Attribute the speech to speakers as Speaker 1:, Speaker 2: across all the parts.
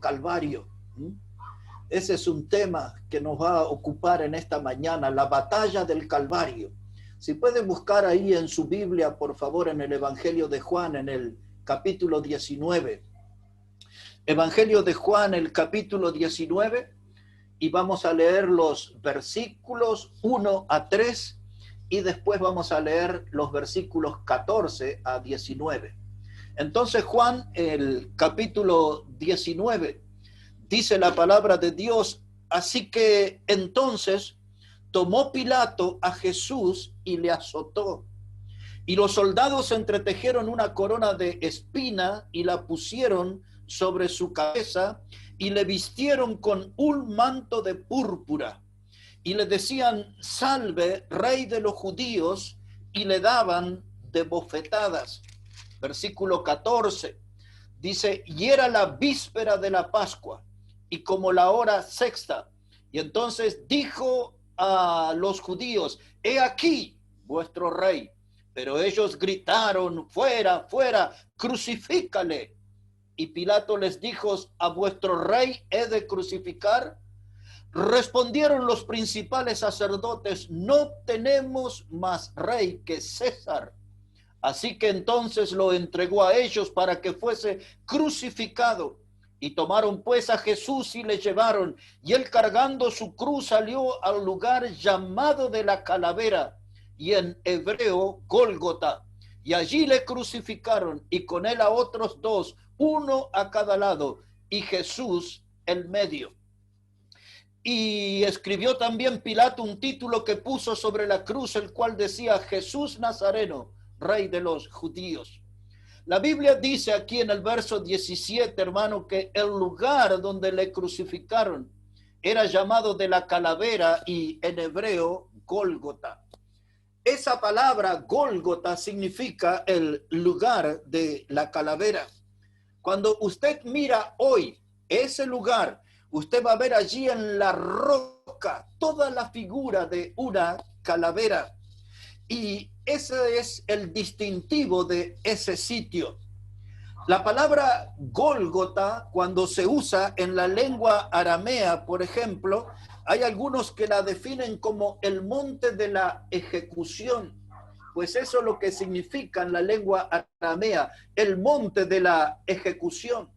Speaker 1: Calvario. Ese es un tema que nos va a ocupar en esta mañana, la batalla del Calvario. Si pueden buscar ahí en su Biblia, por favor, en el Evangelio de Juan, en el capítulo 19. Evangelio de Juan, el capítulo 19, y vamos a leer los versículos 1 a 3, y después vamos a leer los versículos 14 a 19. Entonces Juan, el capítulo 19, dice la palabra de Dios: así que entonces tomó Pilato a Jesús y le azotó. Y los soldados entretejieron una corona de espina y la pusieron sobre su cabeza y le vistieron con un manto de púrpura. Y le decían: salve, rey de los judíos, y le daban de bofetadas. Versículo 14, dice: y era la víspera de la Pascua, y como la hora sexta. Y entonces dijo a los judíos: he aquí vuestro rey. Pero ellos gritaron: fuera, fuera, crucifícale. Y Pilato les dijo: ¿a vuestro rey he de crucificar? Respondieron los principales sacerdotes: no tenemos más rey que César. Así que entonces lo entregó a ellos para que fuese crucificado. Y tomaron pues a Jesús y le llevaron, y él cargando su cruz salió al lugar llamado de la Calavera, y en hebreo Gólgota. Y allí le crucificaron, y con él a otros dos, uno a cada lado, y Jesús en medio. Y escribió también Pilato un título que puso sobre la cruz, el cual decía: Jesús Nazareno, rey de los judíos. La Biblia dice aquí en el verso 17, hermano, que el lugar donde le crucificaron era llamado de la Calavera, y en hebreo Gólgota. Esa palabra Gólgota significa el lugar de la calavera. Cuando usted mira hoy ese lugar, usted va a ver allí en la roca toda la figura de una calavera. Y ese es el distintivo de ese sitio. La palabra Gólgota, cuando se usa en la lengua aramea, por ejemplo, hay algunos que la definen como el monte de la ejecución. Pues eso es lo que significa en la lengua aramea, el monte de la ejecución.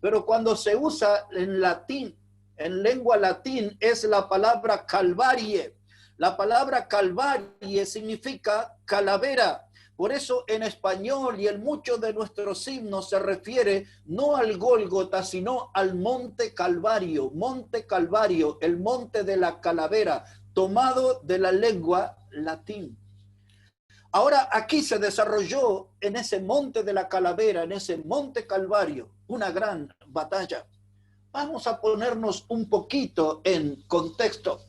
Speaker 1: Pero cuando se usa en latín, en lengua latín, es la palabra calvarie. La palabra calvarie significa calavera. Por eso en español y en muchos de nuestros himnos se refiere no al Gólgota, sino al Monte Calvario, el monte de la calavera, tomado de la lengua latín. Ahora aquí se desarrolló en ese monte de la calavera, en ese monte Calvario, una gran batalla. Vamos a ponernos un poquito en contexto.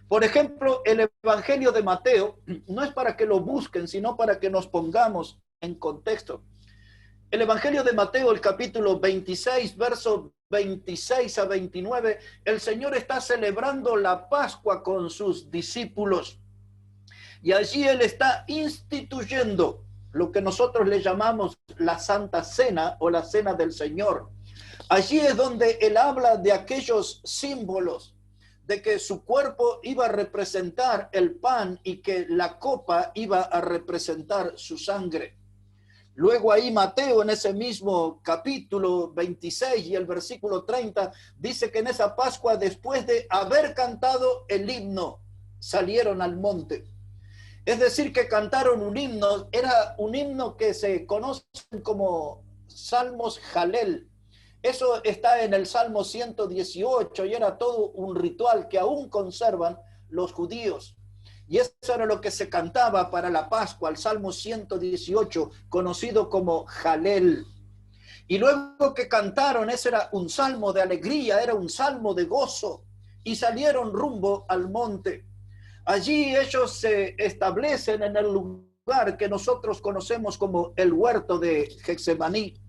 Speaker 1: Por ejemplo, el Evangelio de Mateo no es para que lo busquen, sino para que nos pongamos en contexto. El Evangelio de Mateo, el capítulo 26, versos 26 a 29, el Señor está celebrando la Pascua con sus discípulos. Y allí Él está instituyendo lo que nosotros le llamamos la Santa Cena o la Cena del Señor. Allí es donde Él habla de aquellos símbolos, de que su cuerpo iba a representar el pan y que la copa iba a representar su sangre. Luego ahí Mateo, en ese mismo capítulo 26 y el versículo 30, dice que en esa Pascua, después de haber cantado el himno, salieron al monte. Es decir, que cantaron un himno, era un himno que se conoce como Salmos Jalel. Eso está en el Salmo 118 y era todo un ritual que aún conservan los judíos. Y eso era lo que se cantaba para la Pascua, el Salmo 118, conocido como Jalel. Y luego que cantaron, ese era un salmo de alegría, era un salmo de gozo, y salieron rumbo al monte. Allí ellos se establecen en el lugar que nosotros conocemos como el huerto de Getsemaní.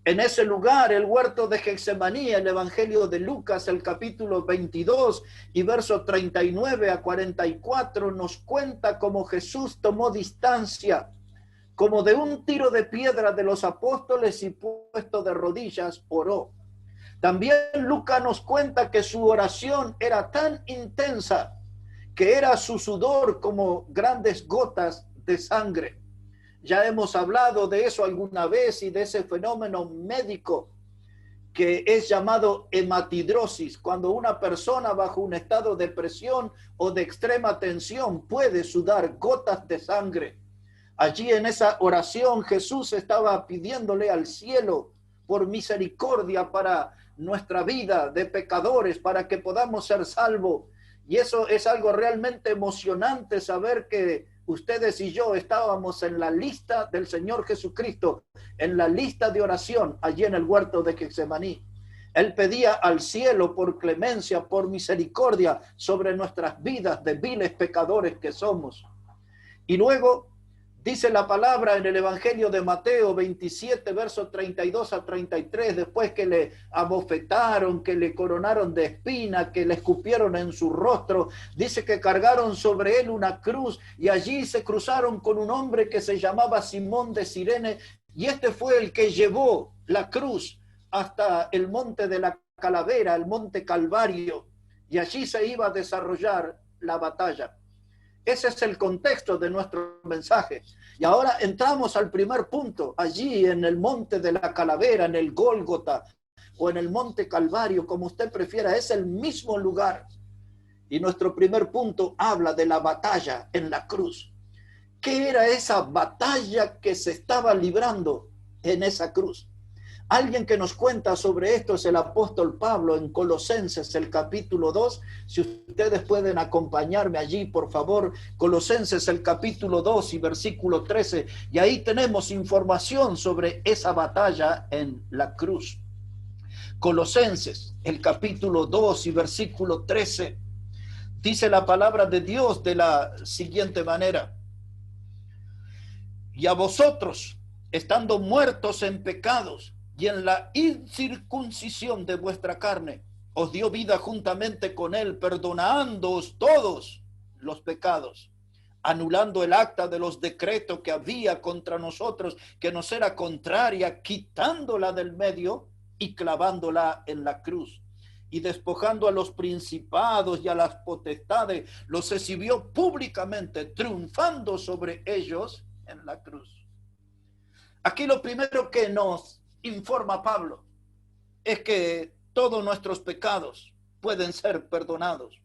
Speaker 1: En ese lugar, el huerto de Getsemaní, el Evangelio de Lucas, el capítulo 22 y versos 39 a 44, nos cuenta cómo Jesús tomó distancia, como de un tiro de piedra de los apóstoles, y puesto de rodillas, oró. También Lucas nos cuenta que su oración era tan intensa que era su sudor como grandes gotas de sangre. Ya hemos hablado de eso alguna vez y de ese fenómeno médico que es llamado hematidrosis, cuando una persona bajo un estado de presión o de extrema tensión puede sudar gotas de sangre. Allí en esa oración Jesús estaba pidiéndole al cielo por misericordia para nuestra vida de pecadores, para que podamos ser salvos. Y eso es algo realmente emocionante, saber que ustedes y yo estábamos en la lista del Señor Jesucristo, en la lista de oración allí en el huerto de Getsemaní. Él pedía al cielo por clemencia, por misericordia sobre nuestras vidas de viles pecadores que somos. Y luego dice la palabra en el Evangelio de Mateo 27, versos 32 a 33, después que le abofetaron, que le coronaron de espina, que le escupieron en su rostro, dice que cargaron sobre él una cruz y allí se cruzaron con un hombre que se llamaba Simón de Cirene, y este fue el que llevó la cruz hasta el monte de la Calavera, el monte Calvario, y allí se iba a desarrollar la batalla. Ese es el contexto de nuestro mensaje. Y ahora entramos al primer punto, allí en el monte de la Calavera, en el Gólgota o en el monte Calvario, como usted prefiera, es el mismo lugar. Y nuestro primer punto habla de la batalla en la cruz. ¿Qué era esa batalla que se estaba librando en esa cruz? Alguien que nos cuenta sobre esto es el apóstol Pablo en Colosenses, el capítulo 2. Si ustedes pueden acompañarme allí, por favor, Colosenses, el capítulo 2 y versículo 13. Y ahí tenemos información sobre esa batalla en la cruz. Colosenses, el capítulo 2 y versículo 13. Dice la palabra de Dios de la siguiente manera: y a vosotros, estando muertos en pecados y en la incircuncisión de vuestra carne, os dio vida juntamente con él, perdonándoos todos los pecados, anulando el acta de los decretos que había contra nosotros, que nos era contraria, quitándola del medio y clavándola en la cruz. Y despojando a los principados y a las potestades, los exhibió públicamente, triunfando sobre ellos en la cruz. Aquí lo primero que nos informa Pablo es que todos nuestros pecados pueden ser perdonados.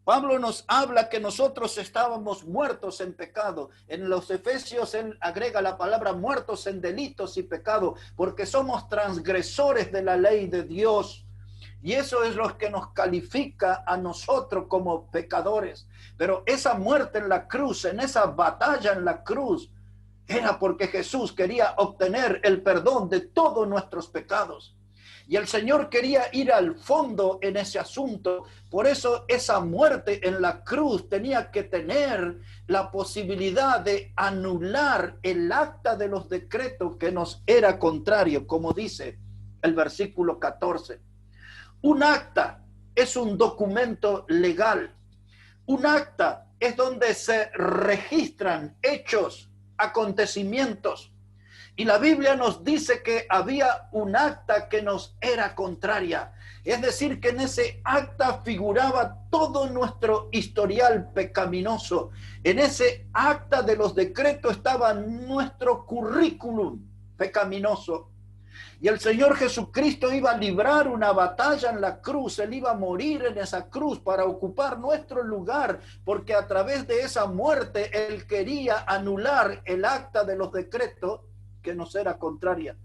Speaker 1: Pablo nos habla que nosotros estábamos muertos en pecado. En los Efesios él agrega la palabra muertos en delitos y pecado, porque somos transgresores de la ley de Dios. Y eso es lo que nos califica a nosotros como pecadores. Pero esa muerte en la cruz, en esa batalla en la cruz, era porque Jesús quería obtener el perdón de todos nuestros pecados. Y el Señor quería ir al fondo en ese asunto. Por eso esa muerte en la cruz tenía que tener la posibilidad de anular el acta de los decretos que nos era contrario, como dice el versículo 14. Un acta es un documento legal. Un acta es donde se registran hechos, acontecimientos. Y la Biblia nos dice que había un acta que nos era contraria. Es decir, que en ese acta figuraba todo nuestro historial pecaminoso. En ese acta de los decretos estaba nuestro currículum pecaminoso. Y el Señor Jesucristo iba a librar una batalla en la cruz. Él iba a morir en esa cruz para ocupar nuestro lugar, porque a través de esa muerte Él quería anular el acta de los decretos que nos era contraria.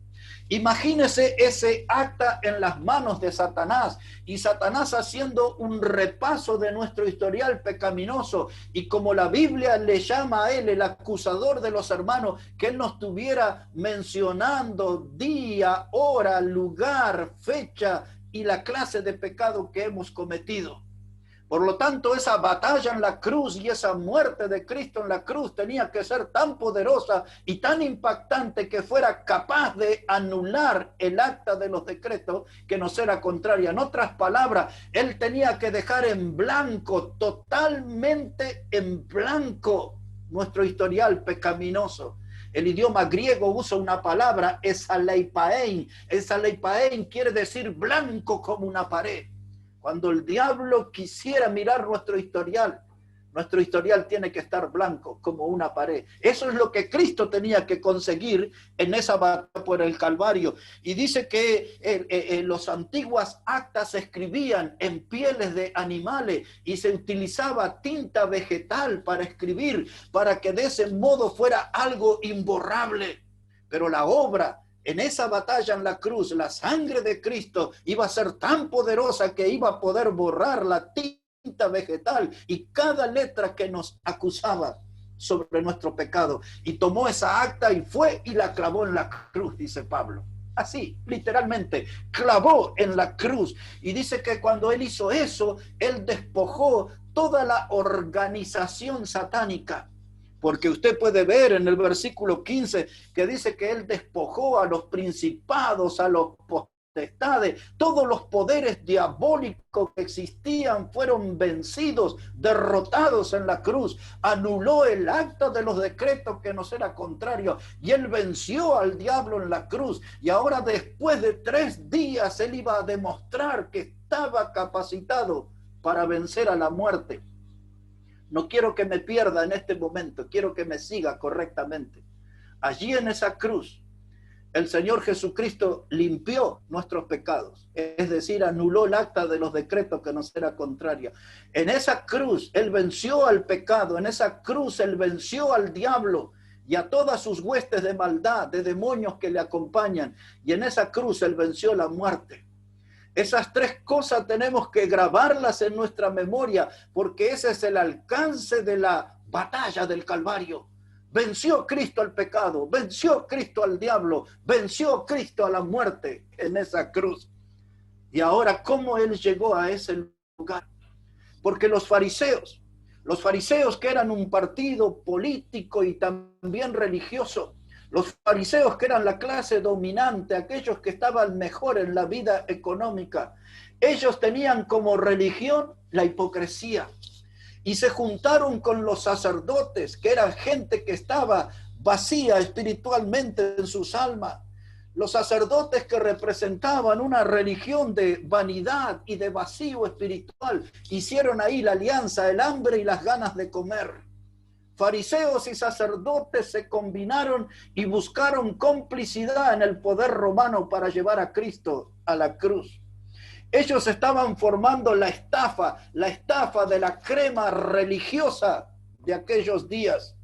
Speaker 1: Imagínese ese acta en las manos de Satanás, y Satanás haciendo un repaso de nuestro historial pecaminoso, y como la Biblia le llama a él el acusador de los hermanos, que él nos estuviera mencionando día, hora, lugar, fecha y la clase de pecado que hemos cometido. Por lo tanto, esa batalla en la cruz y esa muerte de Cristo en la cruz tenía que ser tan poderosa y tan impactante que fuera capaz de anular el acta de los decretos que nos era contraria. En otras palabras, Él tenía que dejar en blanco, totalmente en blanco, nuestro historial pecaminoso. El idioma griego usa una palabra, esaleipaein. Esaleipaein quiere decir blanco como una pared. Cuando el diablo quisiera mirar nuestro historial tiene que estar blanco como una pared. Eso es lo que Cristo tenía que conseguir en esa batalla por el Calvario. Y dice que los antiguas actas se escribían en pieles de animales y se utilizaba tinta vegetal para escribir, para que de ese modo fuera algo imborrable. Pero la obra en esa batalla en la cruz, la sangre de Cristo iba a ser tan poderosa que iba a poder borrar la tinta vegetal y cada letra que nos acusaba sobre nuestro pecado. Y tomó esa acta y fue y la clavó en la cruz, dice Pablo. Así, literalmente, clavó en la cruz. Y dice que cuando él hizo eso, él despojó toda la organización satánica. Porque usted puede ver en el versículo 15 que dice que él despojó a los principados, a los potestades, todos los poderes diabólicos que existían fueron vencidos, derrotados en la cruz. Anuló el acta de los decretos que nos era contrario y él venció al diablo en la cruz. Y ahora, después de 3 días, él iba a demostrar que estaba capacitado para vencer a la muerte. No quiero que me pierda en este momento, quiero que me siga correctamente. Allí en esa cruz, el Señor Jesucristo limpió nuestros pecados, es decir, anuló el acta de los decretos que nos era contraria. En esa cruz, Él venció al pecado, en esa cruz, Él venció al diablo y a todas sus huestes de maldad, de demonios que le acompañan. Y en esa cruz, Él venció la muerte. Esas 3 cosas tenemos que grabarlas en nuestra memoria, porque ese es el alcance de la batalla del Calvario. Venció Cristo al pecado, venció Cristo al diablo, venció Cristo a la muerte en esa cruz. Y ahora, ¿cómo Él llegó a ese lugar? Porque los fariseos que eran un partido político y también religioso, los fariseos que eran la clase dominante, aquellos que estaban mejor en la vida económica, ellos tenían como religión la hipocresía. Y se juntaron con los sacerdotes, que eran gente que estaba vacía espiritualmente en sus almas. Los sacerdotes que representaban una religión de vanidad y de vacío espiritual, hicieron ahí la alianza, el hambre y las ganas de comer. Fariseos y sacerdotes se combinaron y buscaron complicidad en el poder romano para llevar a Cristo a la cruz. Ellos estaban formando la estafa de la crema religiosa de aquellos días.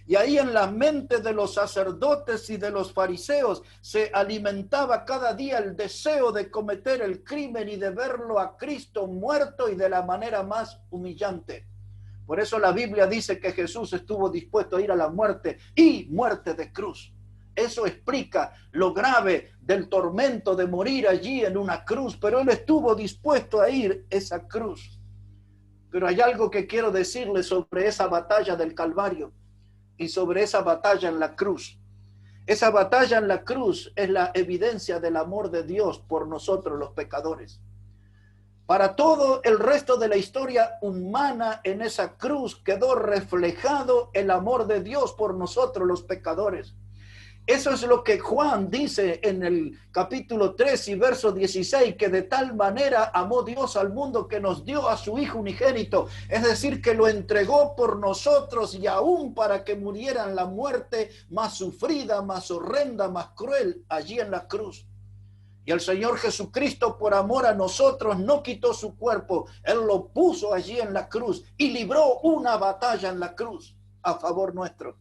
Speaker 1: Y ahí en la mente de los sacerdotes y de los fariseos se alimentaba cada día el deseo de cometer el crimen y de verlo a Cristo muerto y de la manera más humillante. Por eso la Biblia dice que Jesús estuvo dispuesto a ir a la muerte y muerte de cruz. Eso explica lo grave del tormento de morir allí en una cruz, pero Él estuvo dispuesto a ir a esa cruz. Pero hay algo que quiero decirles sobre esa batalla del Calvario y sobre esa batalla en la cruz. Esa batalla en la cruz es la evidencia del amor de Dios por nosotros los pecadores. Para todo el resto de la historia humana, en esa cruz quedó reflejado el amor de Dios por nosotros los pecadores. Eso es lo que Juan dice en el capítulo 3 y verso 16, que de tal manera amó Dios al mundo que nos dio a su Hijo unigénito, es decir, que lo entregó por nosotros y aún para que muriera en la muerte más sufrida, más horrenda, más cruel, allí en la cruz. Y el Señor Jesucristo, por amor a nosotros, no quitó su cuerpo, Él lo puso allí en la cruz y libró una batalla en la cruz a favor nuestro.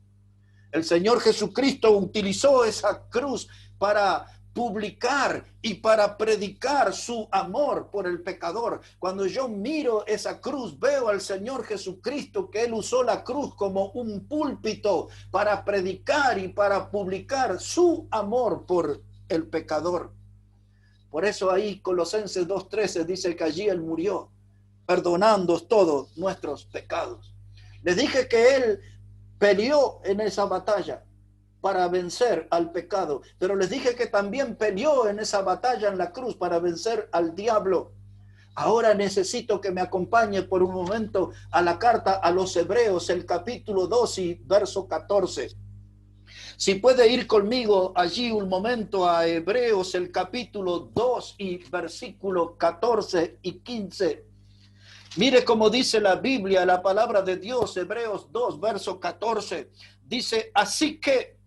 Speaker 1: El Señor Jesucristo utilizó esa cruz para publicar y para predicar su amor por el pecador. Cuando yo miro esa cruz, veo al Señor Jesucristo que Él usó la cruz como un púlpito para predicar y para publicar su amor por el pecador. Por eso ahí Colosenses 2:13 dice que allí Él murió, perdonando todos nuestros pecados. Les dije que Él peleó en esa batalla para vencer al pecado, pero les dije que también peleó en esa batalla en la cruz para vencer al diablo. Ahora necesito que me acompañe por un momento a la carta a los Hebreos, el capítulo 2 y verso 14. Si puede ir conmigo allí un momento a Hebreos, el capítulo 2 y versículos 14 y 15. Mire cómo dice la Biblia, la palabra de Dios, Hebreos 2, verso 14. Dice, así que,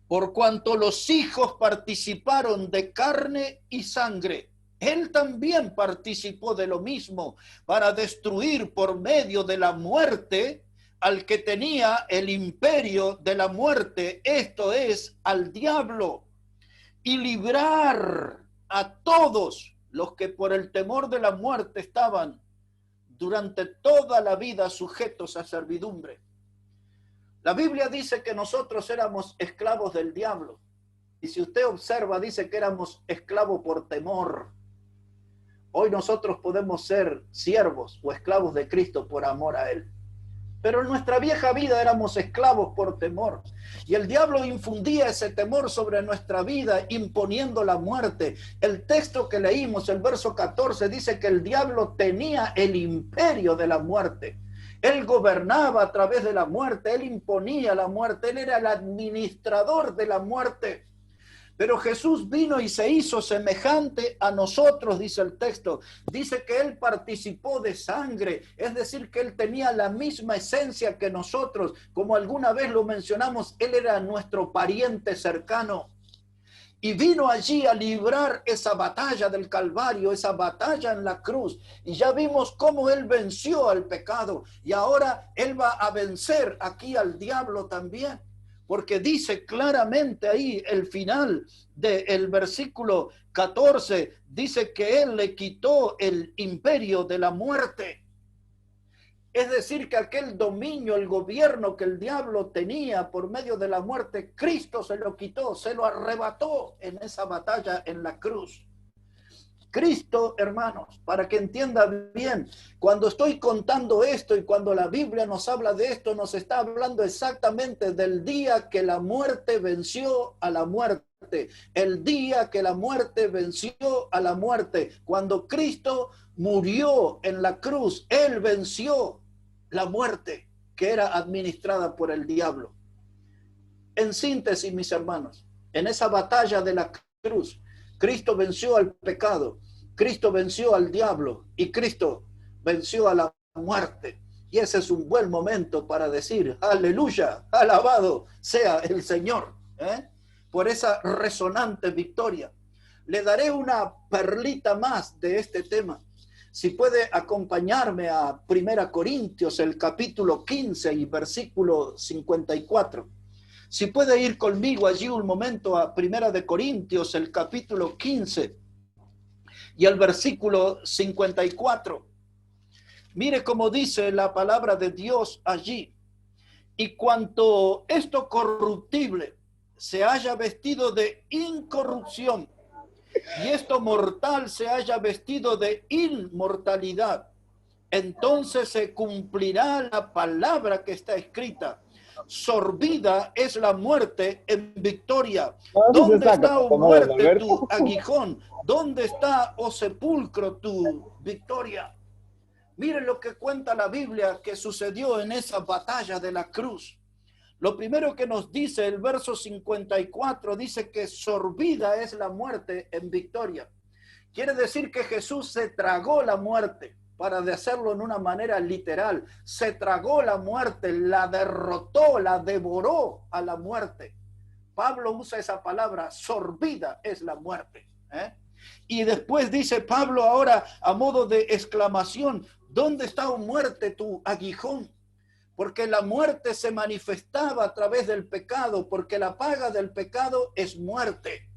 Speaker 1: por cuanto los hijos participaron de carne y sangre, él también participó de lo mismo para destruir por medio de la muerte al que tenía el imperio de la muerte, esto es, al diablo, y librar a todos los que por el temor de la muerte estaban durante toda la vida sujetos a servidumbre. La Biblia dice que nosotros éramos esclavos del diablo. Y si usted observa, dice que éramos esclavos por temor. Hoy nosotros podemos ser siervos o esclavos de Cristo por amor a Él. Pero en nuestra vieja vida éramos esclavos por temor. Y el diablo infundía ese temor sobre nuestra vida, imponiendo la muerte. El texto que leímos, el verso 14, dice que el diablo tenía el imperio de la muerte. Él gobernaba a través de la muerte, él imponía la muerte, él era el administrador de la muerte. Pero Jesús vino y se hizo semejante a nosotros, dice el texto. Dice que él participó de sangre, es decir, que él tenía la misma esencia que nosotros. Como alguna vez lo mencionamos, él era nuestro pariente cercano. Y vino allí a librar esa batalla del Calvario, esa batalla en la cruz. Y ya vimos cómo él venció al pecado. Y ahora él va a vencer aquí al diablo también. Porque dice claramente ahí el final del versículo 14, dice que él le quitó el imperio de la muerte. Es decir, que aquel dominio, el gobierno que el diablo tenía por medio de la muerte, Cristo se lo quitó, se lo arrebató en esa batalla en la cruz. Cristo, hermanos, para que entienda bien, cuando estoy contando esto y cuando la Biblia nos habla de esto, nos está hablando exactamente del día que la muerte venció a la muerte. El día que la muerte venció a la muerte. Cuando Cristo murió en la cruz, Él venció la muerte que era administrada por el diablo. En síntesis, mis hermanos, en esa batalla de la cruz, Cristo venció al pecado, Cristo venció al diablo y Cristo venció a la muerte. Y ese es un buen momento para decir, aleluya, alabado sea el Señor, por esa resonante victoria. Le daré una perlita más de este tema. Si puede acompañarme a 1 Corintios, el capítulo 15 y versículo 54. Si puede ir conmigo allí un momento a 1 Corintios, el capítulo 15 y el versículo 54. Mire cómo dice la palabra de Dios allí. Y cuanto esto corruptible se haya vestido de incorrupción, y esto mortal se haya vestido de inmortalidad, entonces se cumplirá la palabra que está escrita. Sorbida es la muerte en victoria. ¿Dónde está, oh muerte, tu aguijón? ¿Dónde está, oh sepulcro, tu victoria? Miren lo que cuenta la Biblia que sucedió en esa batalla de la cruz. Lo primero que nos dice el verso 54, dice que sorbida es la muerte en victoria. Quiere decir que Jesús se tragó la muerte, para hacerlo en una manera literal. Se tragó la muerte, la derrotó, la devoró a la muerte. Pablo usa esa palabra, sorbida es la muerte. Y después dice Pablo ahora a modo de exclamación, ¿dónde está, oh muerte, tu aguijón? Porque la muerte se manifestaba a través del pecado, porque la paga del pecado es muerte.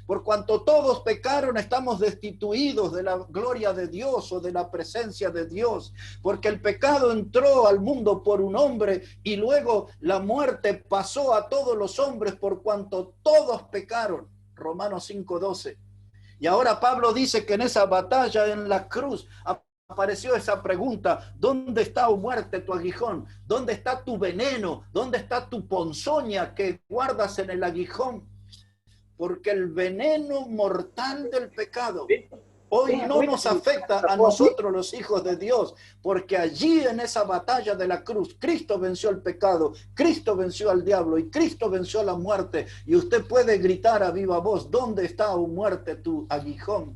Speaker 1: Por cuanto todos pecaron, estamos destituidos de la gloria de Dios o de la presencia de Dios, porque el pecado entró al mundo por un hombre y luego la muerte pasó a todos los hombres por cuanto todos pecaron. Romanos 5:12. Y ahora Pablo dice que en esa batalla en la cruz apareció esa pregunta, ¿dónde está, oh muerte, tu aguijón? ¿Dónde está tu veneno? ¿Dónde está tu ponzoña que guardas en el aguijón? Porque el veneno mortal del pecado Hoy no nos afecta a nosotros los hijos de Dios, porque allí en esa batalla de la cruz, Cristo venció el pecado, Cristo venció al diablo y Cristo venció a la muerte. Y usted puede gritar a viva voz, ¿dónde está, oh muerte, tu aguijón?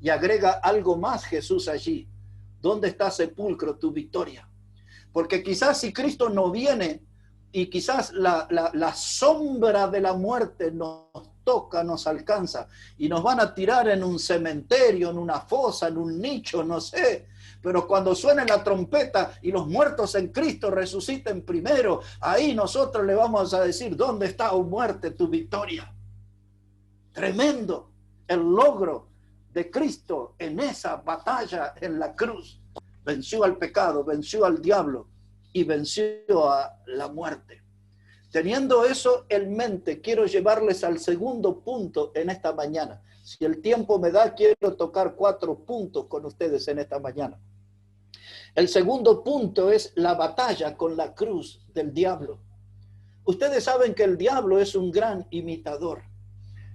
Speaker 1: Y agrega algo más Jesús allí, ¿dónde está, sepulcro, tu victoria? Porque quizás si Cristo no viene y quizás la sombra de la muerte nos toca, nos alcanza y nos van a tirar en un cementerio, en una fosa, en un nicho, no sé. Pero cuando suene la trompeta y los muertos en Cristo resuciten primero, ahí nosotros le vamos a decir, ¿dónde está, oh muerte, tu victoria? Tremendo el logro de Cristo en esa batalla en la cruz. Venció al pecado, venció al diablo y venció a la muerte. Teniendo eso en mente, quiero llevarles al segundo punto en esta mañana. Si el tiempo me da, quiero tocar 4 puntos con ustedes en esta mañana. El segundo punto es la batalla con la cruz del diablo. Ustedes saben que el diablo es un gran imitador.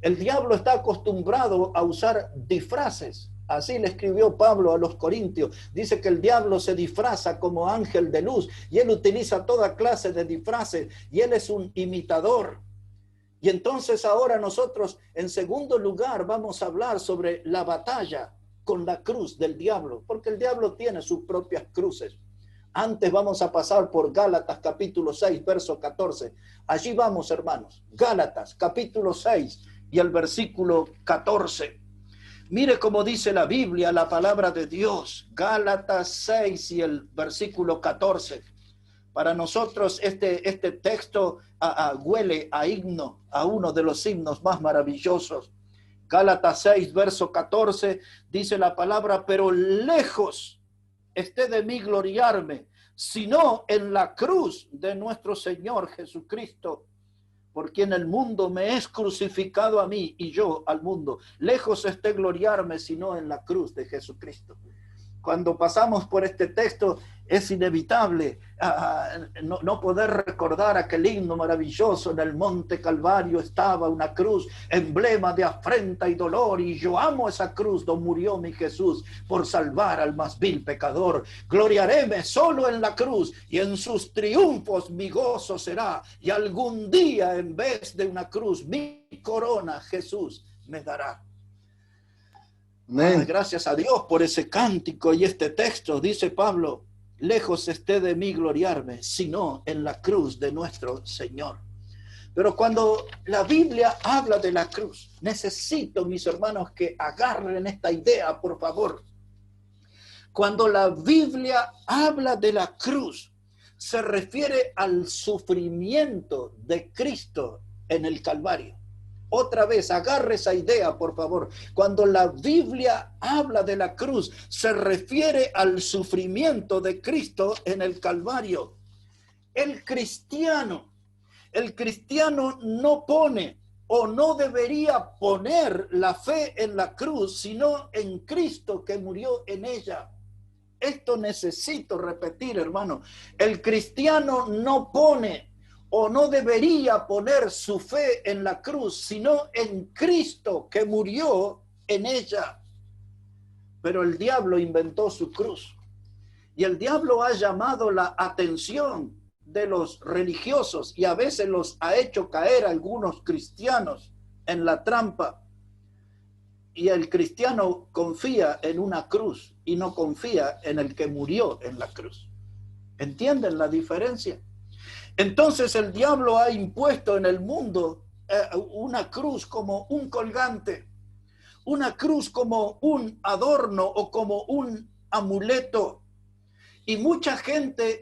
Speaker 1: El diablo está acostumbrado a usar disfraces. Así le escribió Pablo a los Corintios. Dice que el diablo se disfraza como ángel de luz y él utiliza toda clase de disfraces y él es un imitador. Y entonces ahora nosotros en segundo lugar vamos a hablar sobre la batalla con la cruz del diablo, porque el diablo tiene sus propias cruces. Antes vamos a pasar por Gálatas capítulo 6, verso 14. Allí vamos, hermanos. Gálatas capítulo 6 y el versículo 14. Mire cómo dice la Biblia, la palabra de Dios, Gálatas 6 y el versículo 14. Para nosotros este texto huele a himno, a uno de los himnos más maravillosos. Gálatas 6, verso 14, dice la palabra, pero lejos esté de mí gloriarme, sino en la cruz de nuestro Señor Jesucristo, por quien el mundo me es crucificado a mí y yo al mundo. Lejos esté gloriarme, sino en la cruz de Jesucristo. Cuando pasamos por este texto es inevitable no poder recordar aquel himno maravilloso. En el monte Calvario estaba una cruz, emblema de afrenta y dolor, y yo amo esa cruz donde murió mi Jesús por salvar al más vil pecador. Gloriaréme solo en la cruz y en sus triunfos mi gozo será, y algún día en vez de una cruz mi corona Jesús me dará. Gracias a Dios por ese cántico y este texto. Dice Pablo, lejos esté de mí gloriarme, sino en la cruz de nuestro Señor. Pero cuando la Biblia habla de la cruz, necesito, mis hermanos, que agarren esta idea, por favor. Cuando la Biblia habla de la cruz, se refiere al sufrimiento de Cristo en el Calvario. Otra vez, agarre esa idea, por favor. Cuando la Biblia habla de la cruz, se refiere al sufrimiento de Cristo en el Calvario. El cristiano no pone o no debería poner la fe en la cruz, sino en Cristo que murió en ella. Esto necesito repetir, hermano. El cristiano no pone o no debería poner su fe en la cruz, sino en Cristo que murió en ella. Pero el diablo inventó su cruz. Y el diablo ha llamado la atención de los religiosos y a veces los ha hecho caer a algunos cristianos en la trampa. Y el cristiano confía en una cruz y no confía en el que murió en la cruz. ¿Entienden la diferencia? Entonces el diablo ha impuesto en el mundo una cruz como un colgante, una cruz como un adorno o como un amuleto. Y mucha gente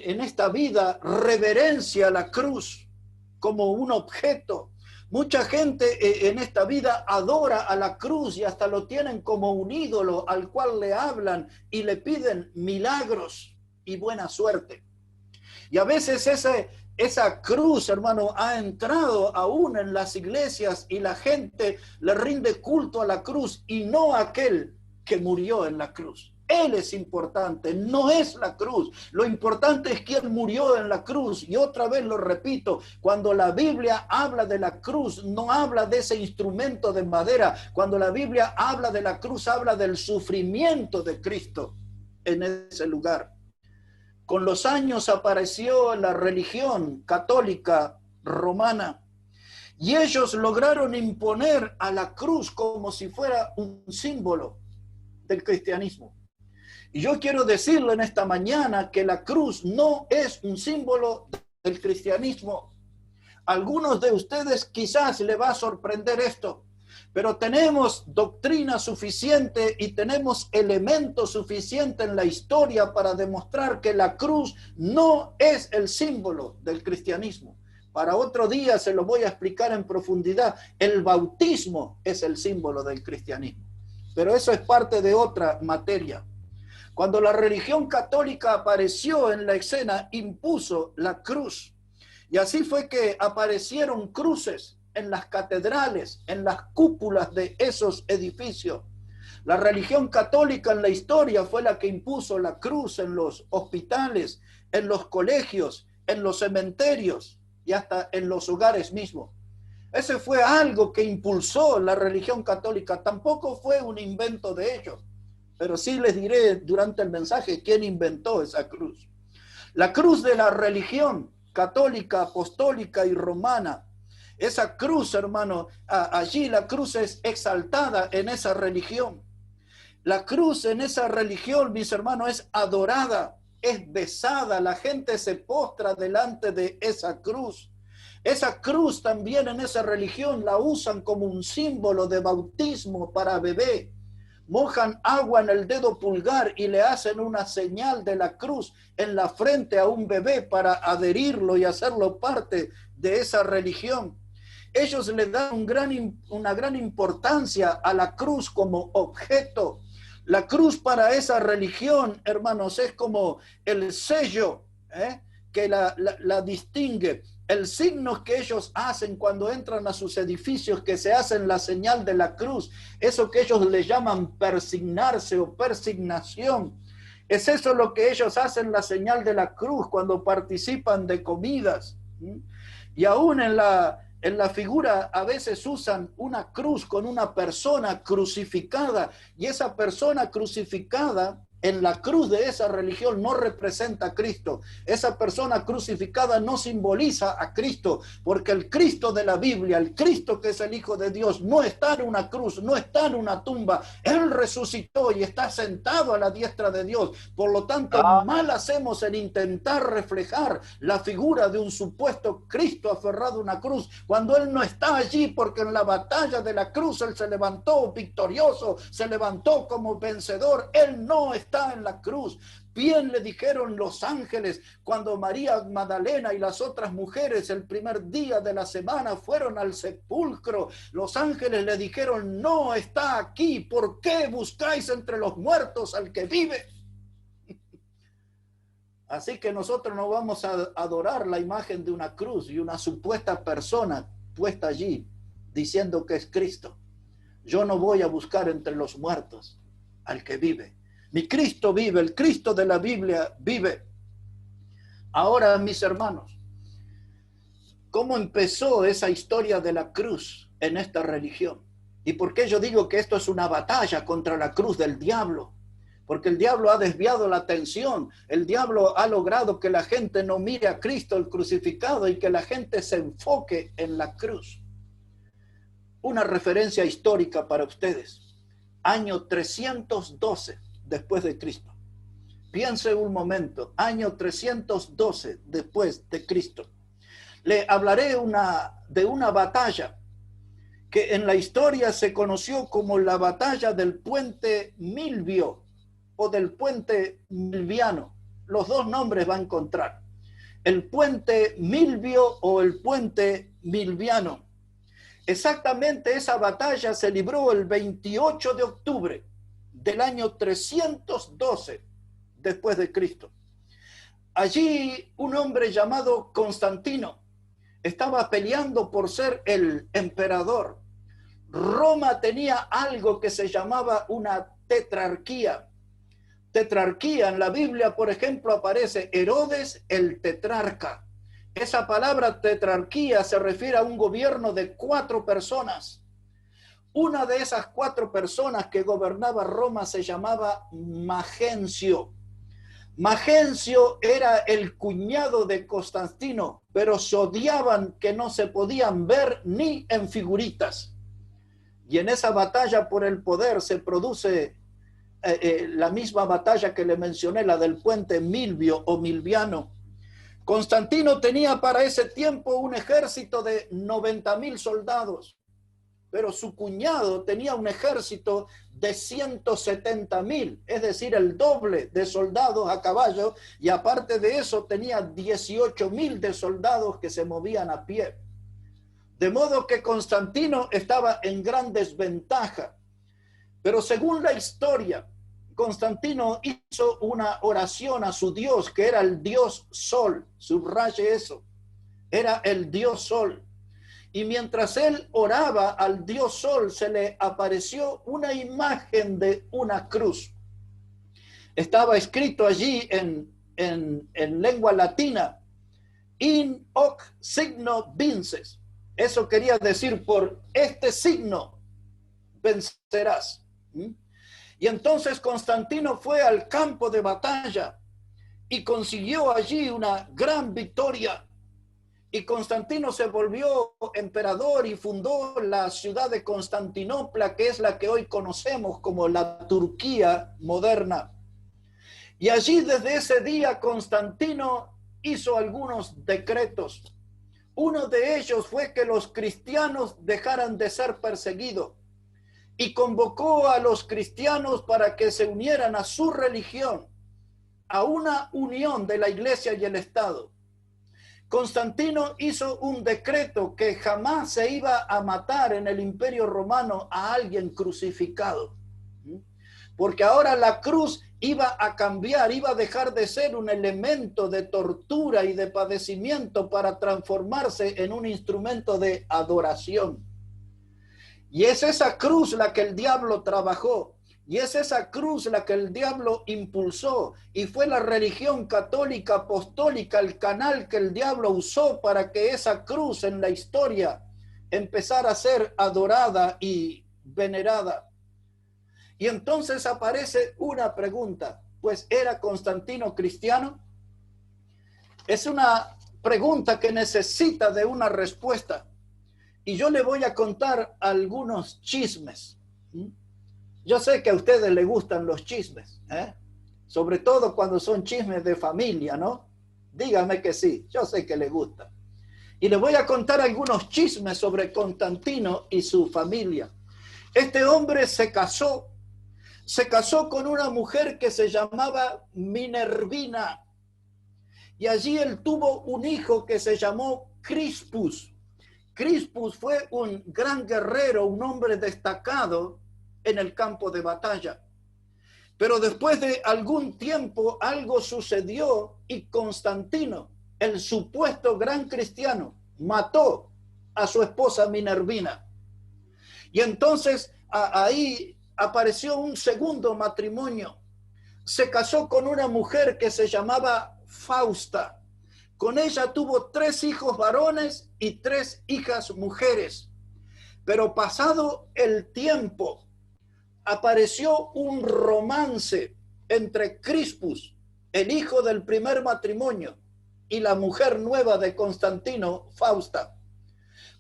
Speaker 1: en esta vida reverencia la cruz como un objeto. Mucha gente en esta vida adora a la cruz y hasta lo tienen como un ídolo al cual le hablan y le piden milagros y buena suerte. Y a veces esa cruz, hermano, ha entrado aún en las iglesias y la gente le rinde culto a la cruz y no a aquel que murió en la cruz. Él es importante, no es la cruz. Lo importante es quién murió en la cruz. Y otra vez lo repito, cuando la Biblia habla de la cruz, no habla de ese instrumento de madera. Cuando la Biblia habla de la cruz, habla del sufrimiento de Cristo en ese lugar. Con los años apareció la religión católica romana y ellos lograron imponer a la cruz como si fuera un símbolo del cristianismo. Y yo quiero decirle en esta mañana que la cruz no es un símbolo del cristianismo. A algunos de ustedes quizás le va a sorprender esto, pero tenemos doctrina suficiente y tenemos elementos suficientes en la historia para demostrar que la cruz no es el símbolo del cristianismo. Para otro día se lo voy a explicar en profundidad. El bautismo es el símbolo del cristianismo, pero eso es parte de otra materia. Cuando la religión católica apareció en la escena, impuso la cruz. Y así fue que aparecieron cruces en las catedrales, en las cúpulas de esos edificios. La religión católica en la historia fue la que impuso la cruz en los hospitales, en los colegios, en los cementerios y hasta en los hogares mismos. Ese fue algo que impulsó la religión católica. Tampoco fue un invento de ellos. Pero sí les diré durante el mensaje quién inventó esa cruz. La cruz de la religión católica, apostólica y romana. Esa cruz, hermano, allí la cruz es exaltada en esa religión. La cruz en esa religión, mis hermanos, es adorada, es besada. La gente se postra delante de esa cruz. Esa cruz también en esa religión la usan como un símbolo de bautismo para bebé. Mojan agua en el dedo pulgar y le hacen una señal de la cruz en la frente a un bebé para adherirlo y hacerlo parte de esa religión. Ellos le dan una gran importancia a la cruz como objeto. La cruz para esa religión, hermanos, es como el sello que la distingue. El signo que ellos hacen cuando entran a sus edificios, que se hacen la señal de la cruz, eso que ellos le llaman persignarse o persignación, es eso lo que ellos hacen, la señal de la cruz, cuando participan de comidas. Y aún en la figura a veces usan una cruz con una persona crucificada, y esa persona crucificada en la cruz de esa religión no representa a Cristo. Esa persona crucificada no simboliza a Cristo, porque el Cristo de la Biblia, el Cristo que es el Hijo de Dios, no está en una cruz, no está en una tumba. Él resucitó y está sentado a la diestra de Dios. Por lo tanto, mal hacemos en intentar reflejar la figura de un supuesto Cristo aferrado a una cruz, cuando Él no está allí, porque en la batalla de la cruz Él se levantó victorioso, se levantó como vencedor. Él no está en la cruz. Bien le dijeron los ángeles cuando María Magdalena y las otras mujeres el primer día de la semana fueron al sepulcro. Los ángeles le dijeron: no está aquí. ¿Por qué buscáis entre los muertos al que vive? Así que nosotros no vamos a adorar la imagen de una cruz y una supuesta persona puesta allí diciendo que es Cristo. Yo no voy a buscar entre los muertos al que vive. Mi Cristo vive, el Cristo de la Biblia vive. Ahora, mis hermanos, ¿cómo empezó esa historia de la cruz en esta religión? ¿Y por qué yo digo que esto es una batalla contra la cruz del diablo? Porque el diablo ha desviado la atención. El diablo ha logrado que la gente no mire a Cristo el crucificado y que la gente se enfoque en la cruz. Una referencia histórica para ustedes. Año 312 después de Cristo. Piense un momento, año 312 después de Cristo. Le hablaré de una batalla que en la historia se conoció como la batalla del puente Milvio o del puente Milviano. Los dos nombres va a encontrar. El puente Milvio o el puente Milviano. Exactamente esa batalla se libró el 28 de octubre del año 312 después de Cristo. Allí un hombre llamado Constantino estaba peleando por ser el emperador. Roma tenía algo que se llamaba una tetrarquía. tetrarquía. En la Biblia, por ejemplo, aparece Herodes el tetrarca. Esa palabra tetrarquía se refiere a un gobierno de 4 personas. Una de esas 4 personas que gobernaba Roma se llamaba Magencio. Magencio era el cuñado de Constantino, pero se odiaban que no se podían ver ni en figuritas. Y en esa batalla por el poder se produce la misma batalla que le mencioné, la del puente Milvio o Milviano. Constantino tenía para ese tiempo un ejército de 90,000 soldados, pero su cuñado tenía un ejército de 170,000, es decir, el doble de soldados a caballo, y aparte de eso tenía 18,000 de soldados que se movían a pie. De modo que Constantino estaba en gran desventaja. Pero según la historia, Constantino hizo una oración a su Dios, que era el Dios Sol. Subraye eso. Era el Dios Sol. Y mientras él oraba al Dios Sol, se le apareció una imagen de una cruz. Estaba escrito allí en lengua latina, in hoc signo vinces. Eso quería decir, por este signo vencerás. Y entonces Constantino fue al campo de batalla y consiguió allí una gran victoria. Y Constantino se volvió emperador y fundó la ciudad de Constantinopla, que es la que hoy conocemos como la Turquía moderna. Y allí desde ese día Constantino hizo algunos decretos. Uno de ellos fue que los cristianos dejaran de ser perseguidos y convocó a los cristianos para que se unieran a su religión, a una unión de la iglesia y el Estado. Constantino hizo un decreto que jamás se iba a matar en el Imperio Romano a alguien crucificado, porque ahora la cruz iba a cambiar, iba a dejar de ser un elemento de tortura y de padecimiento para transformarse en un instrumento de adoración. Y es esa cruz la que el diablo trabajó. Y es esa cruz la que el diablo impulsó, y fue la religión católica apostólica el canal que el diablo usó para que esa cruz en la historia empezara a ser adorada y venerada. Y entonces aparece una pregunta, pues ¿era Constantino cristiano? Es una pregunta que necesita de una respuesta. Y yo le voy a contar algunos chismes. Yo sé que a ustedes les gustan los chismes, sobre todo cuando son chismes de familia, ¿no? Dígame que sí, yo sé que les gusta. Y les voy a contar algunos chismes sobre Constantino y su familia. Este hombre se casó con una mujer que se llamaba Minervina. Y allí él tuvo un hijo que se llamó Crispus. Crispus fue un gran guerrero, un hombre destacado en el campo de batalla. Pero después de algún tiempo algo sucedió y Constantino, el supuesto gran cristiano, mató a su esposa Minervina. Y entonces ahí apareció un segundo matrimonio. Se casó con una mujer que se llamaba Fausta. Con ella tuvo 3 hijos varones y 3 hijas mujeres. Pero pasado el tiempo, apareció un romance entre Crispus, el hijo del primer matrimonio, y la mujer nueva de Constantino, Fausta.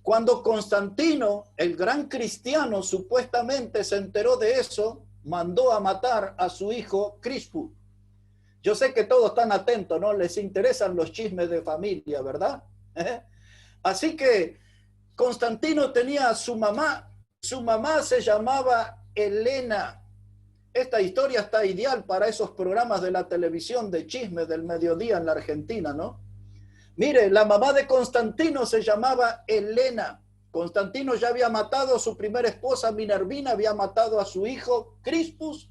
Speaker 1: Cuando Constantino, el gran cristiano, supuestamente se enteró de eso, mandó a matar a su hijo Crispus. Yo sé que todos están atentos, ¿no? Les interesan los chismes de familia, ¿verdad? Así que Constantino tenía a su mamá. Su mamá se llamaba Helena. Esta historia está ideal para esos programas de la televisión de chismes del mediodía en la Argentina, ¿no? Mire, la mamá de Constantino se llamaba Helena. Constantino ya había matado a su primera esposa Minervina, había matado a su hijo Crispus,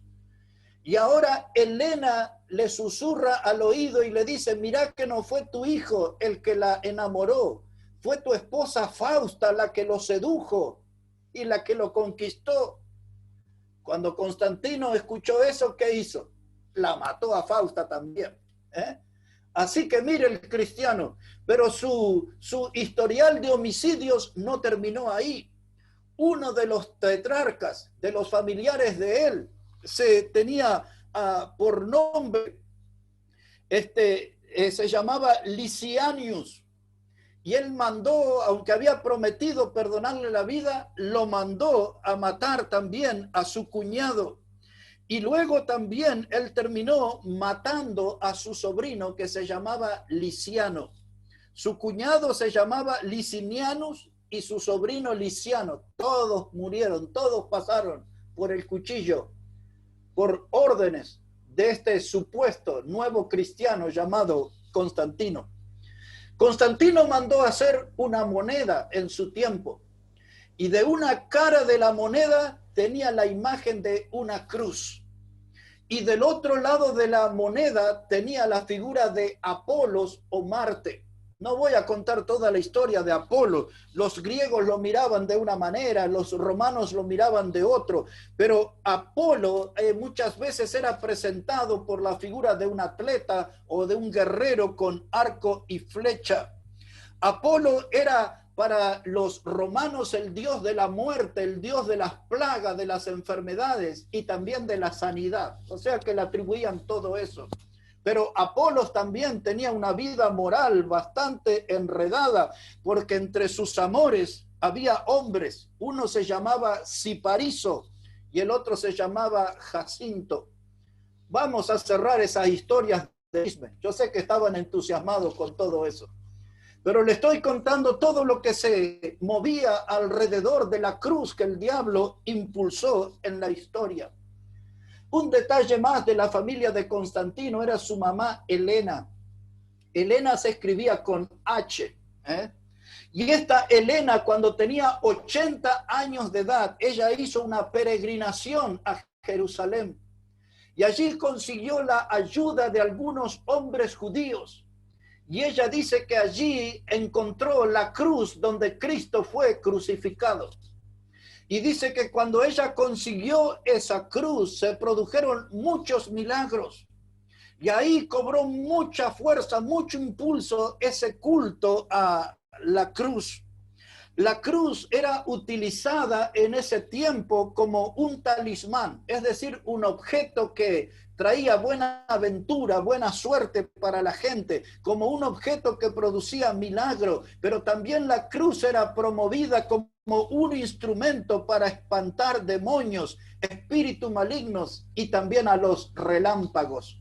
Speaker 1: y ahora Helena le susurra al oído y le dice: mira que no fue tu hijo el que la enamoró, fue tu esposa Fausta la que lo sedujo y la que lo conquistó. Cuando Constantino escuchó eso, ¿qué hizo? la mató a Fausta también. Así que mire el cristiano, pero su historial de homicidios no terminó ahí. Uno de los tetrarcas, de los familiares de él, se tenía por nombre, se llamaba Licianius, y él mandó, aunque había prometido perdonarle la vida, lo mandó a matar también a su cuñado. Y luego también él terminó matando a su sobrino, que se llamaba Liciano. Su cuñado se llamaba Licinianus y su sobrino Liciano. Todos murieron, todos pasaron por el cuchillo, por órdenes de este supuesto nuevo cristiano llamado Constantino. Constantino mandó hacer una moneda en su tiempo, y de una cara de la moneda tenía la imagen de una cruz, y del otro lado de la moneda tenía la figura de Apolos o Marte. No voy a contar toda la historia de Apolo. Los griegos lo miraban de una manera, los romanos lo miraban de otro, pero Apolo muchas veces era presentado por la figura de un atleta o de un guerrero con arco y flecha. Apolo era para los romanos el dios de la muerte, el dios de las plagas, de las enfermedades y también de la sanidad. O sea que le atribuían todo eso. Pero Apolos también tenía una vida moral bastante enredada, porque entre sus amores había hombres. Uno se llamaba Cipariso y el otro se llamaba Jacinto. Vamos a cerrar esas historias de chisme. Yo sé que estaban entusiasmados con todo eso, pero le estoy contando todo lo que se movía alrededor de la cruz que el diablo impulsó en la historia. Un detalle más de la familia de Constantino era su mamá Helena. Helena se escribía con H. Y esta Helena, cuando tenía 80 años de edad, ella hizo una peregrinación a Jerusalén. Y allí consiguió la ayuda de algunos hombres judíos. Y ella dice que allí encontró la cruz donde Cristo fue crucificado. Y dice que cuando ella consiguió esa cruz, se produjeron muchos milagros. Y ahí cobró mucha fuerza, mucho impulso ese culto a la cruz. La cruz era utilizada en ese tiempo como un talismán, es decir, un objeto que traía buena aventura, buena suerte para la gente, como un objeto que producía milagro, pero también la cruz era promovida como un instrumento para espantar demonios, espíritus malignos y también a los relámpagos.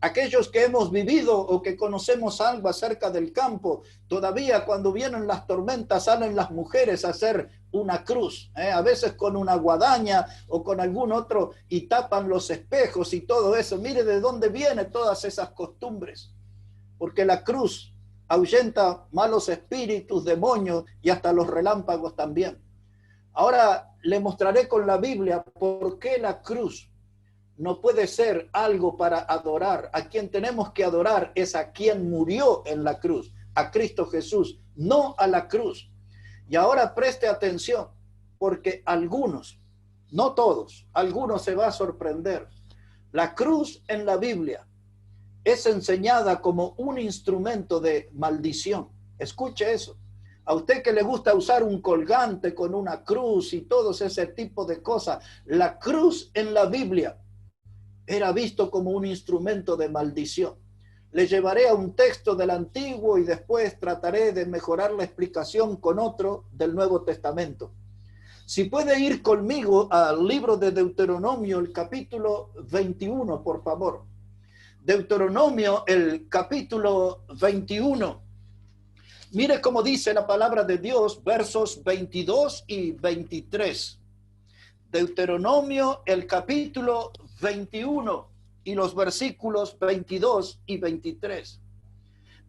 Speaker 1: Aquellos que hemos vivido o que conocemos algo acerca del campo, todavía cuando vienen las tormentas salen las mujeres a hacer una cruz, a veces con una guadaña o con algún otro, y tapan los espejos y todo eso. Mire de dónde vienen todas esas costumbres, porque la cruz ahuyenta malos espíritus, demonios y hasta los relámpagos también. Ahora le mostraré con la Biblia por qué la cruz no puede ser algo para adorar. A quien tenemos que adorar es a quien murió en la cruz, a Cristo Jesús, no a la cruz. Y ahora preste atención, porque algunos, no todos, algunos se va a sorprender. La cruz en la Biblia es enseñada como un instrumento de maldición. Escuche eso. A usted que le gusta usar un colgante con una cruz y todo ese tipo de cosas, la cruz en la Biblia era visto como un instrumento de maldición. Le llevaré a un texto del Antiguo y después trataré de mejorar la explicación con otro del Nuevo Testamento. Si puede ir conmigo al libro de Deuteronomio, el capítulo 21, por favor. Deuteronomio, el capítulo 21. Mire cómo dice la palabra de Dios, versos 22 y 23. Deuteronomio, el capítulo 21 y los versículos 22 y 23.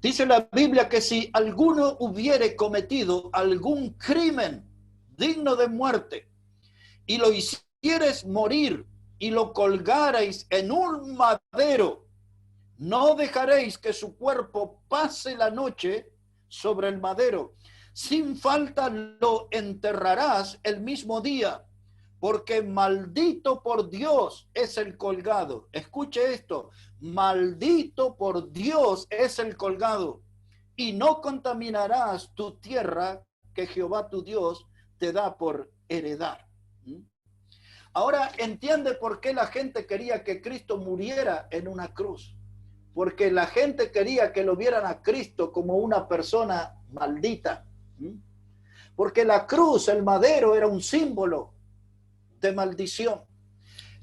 Speaker 1: Dice la Biblia que si alguno hubiere cometido algún crimen digno de muerte y lo hicieres morir y lo colgarais en un madero, no dejaréis que su cuerpo pase la noche sobre el madero. Sin falta lo enterrarás el mismo día, porque maldito por Dios es el colgado. Escuche esto, maldito por Dios es el colgado, y no contaminarás tu tierra que Jehová tu Dios te da por heredar. Ahora entiende por qué la gente quería que Cristo muriera en una cruz. Porque la gente quería que lo vieran a Cristo como una persona maldita. Porque la cruz, el madero, era un símbolo de maldición.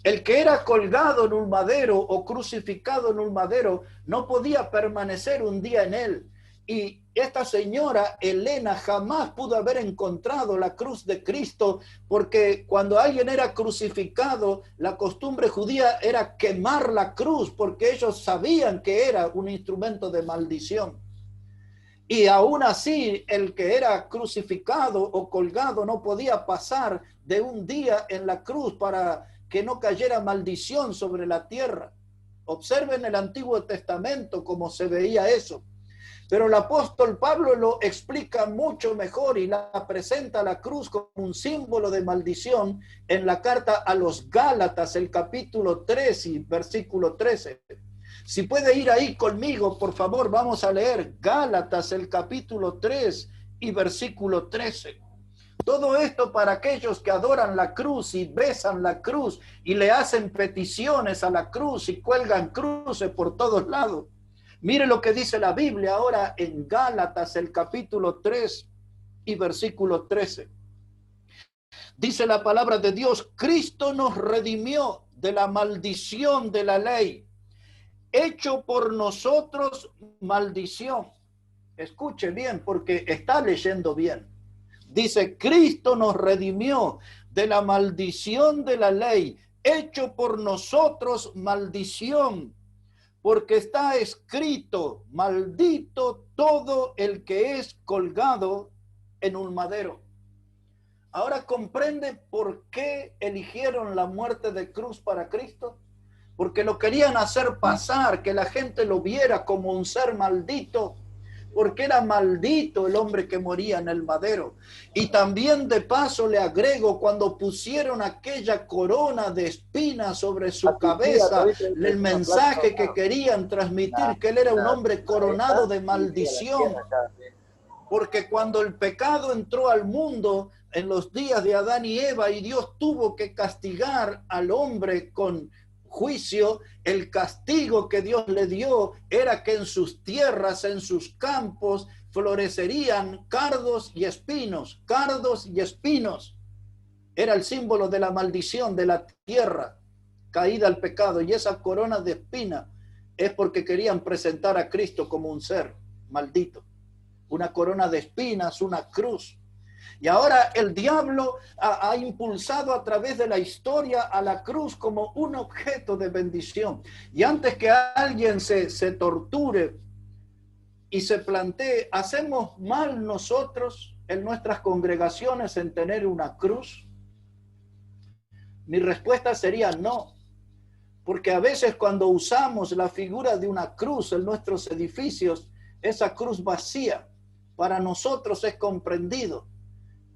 Speaker 1: El que era colgado en un madero o crucificado en un madero no podía permanecer un día en él. Y esta señora Elena jamás pudo haber encontrado la cruz de Cristo, porque cuando alguien era crucificado, la costumbre judía era quemar la cruz, porque ellos sabían que era un instrumento de maldición. Y aún así, el que era crucificado o colgado no podía pasar de un día en la cruz para que no cayera maldición sobre la tierra. Observen el Antiguo Testamento cómo se veía eso. Pero el apóstol Pablo lo explica mucho mejor y la presenta a la cruz como un símbolo de maldición en la carta a los Gálatas, el capítulo 3 y versículo 13. Si puede ir ahí conmigo, por favor, vamos a leer Gálatas, el capítulo 3 y versículo 13. Todo esto para aquellos que adoran la cruz y besan la cruz y le hacen peticiones a la cruz y cuelgan cruces por todos lados. Mire lo que dice la Biblia ahora en Gálatas, el capítulo 3 y versículo 13. Dice la palabra de Dios: Cristo nos redimió de la maldición de la ley, hecho por nosotros maldición. Escuche bien, porque está leyendo bien. Dice: Cristo nos redimió de la maldición de la ley, hecho por nosotros maldición, porque está escrito: maldito todo el que es colgado en un madero. Ahora comprende por qué eligieron la muerte de cruz para Cristo. Porque lo querían hacer pasar, que la gente lo viera como un ser maldito, porque era maldito el hombre que moría en el madero. Y también de paso le agrego, cuando pusieron aquella corona de espinas sobre su cabeza, el mensaje que querían transmitir, que él era un hombre coronado de maldición. Porque cuando el pecado entró al mundo en los días de Adán y Eva, y Dios tuvo que castigar al hombre con juicio, el castigo que Dios le dio era que en sus tierras, en sus campos, florecerían cardos y espinos, cardos y espinos. Era el símbolo de la maldición de la tierra caída al pecado, y esa corona de espina es porque querían presentar a Cristo como un ser maldito, una corona de espinas, una cruz. Y ahora el diablo ha impulsado a través de la historia a la cruz como un objeto de bendición. Y antes que alguien se torture y se plantee, ¿hacemos mal nosotros en nuestras congregaciones en tener una cruz? Mi respuesta sería no. Porque a veces cuando usamos la figura de una cruz en nuestros edificios, esa cruz vacía para nosotros es comprendido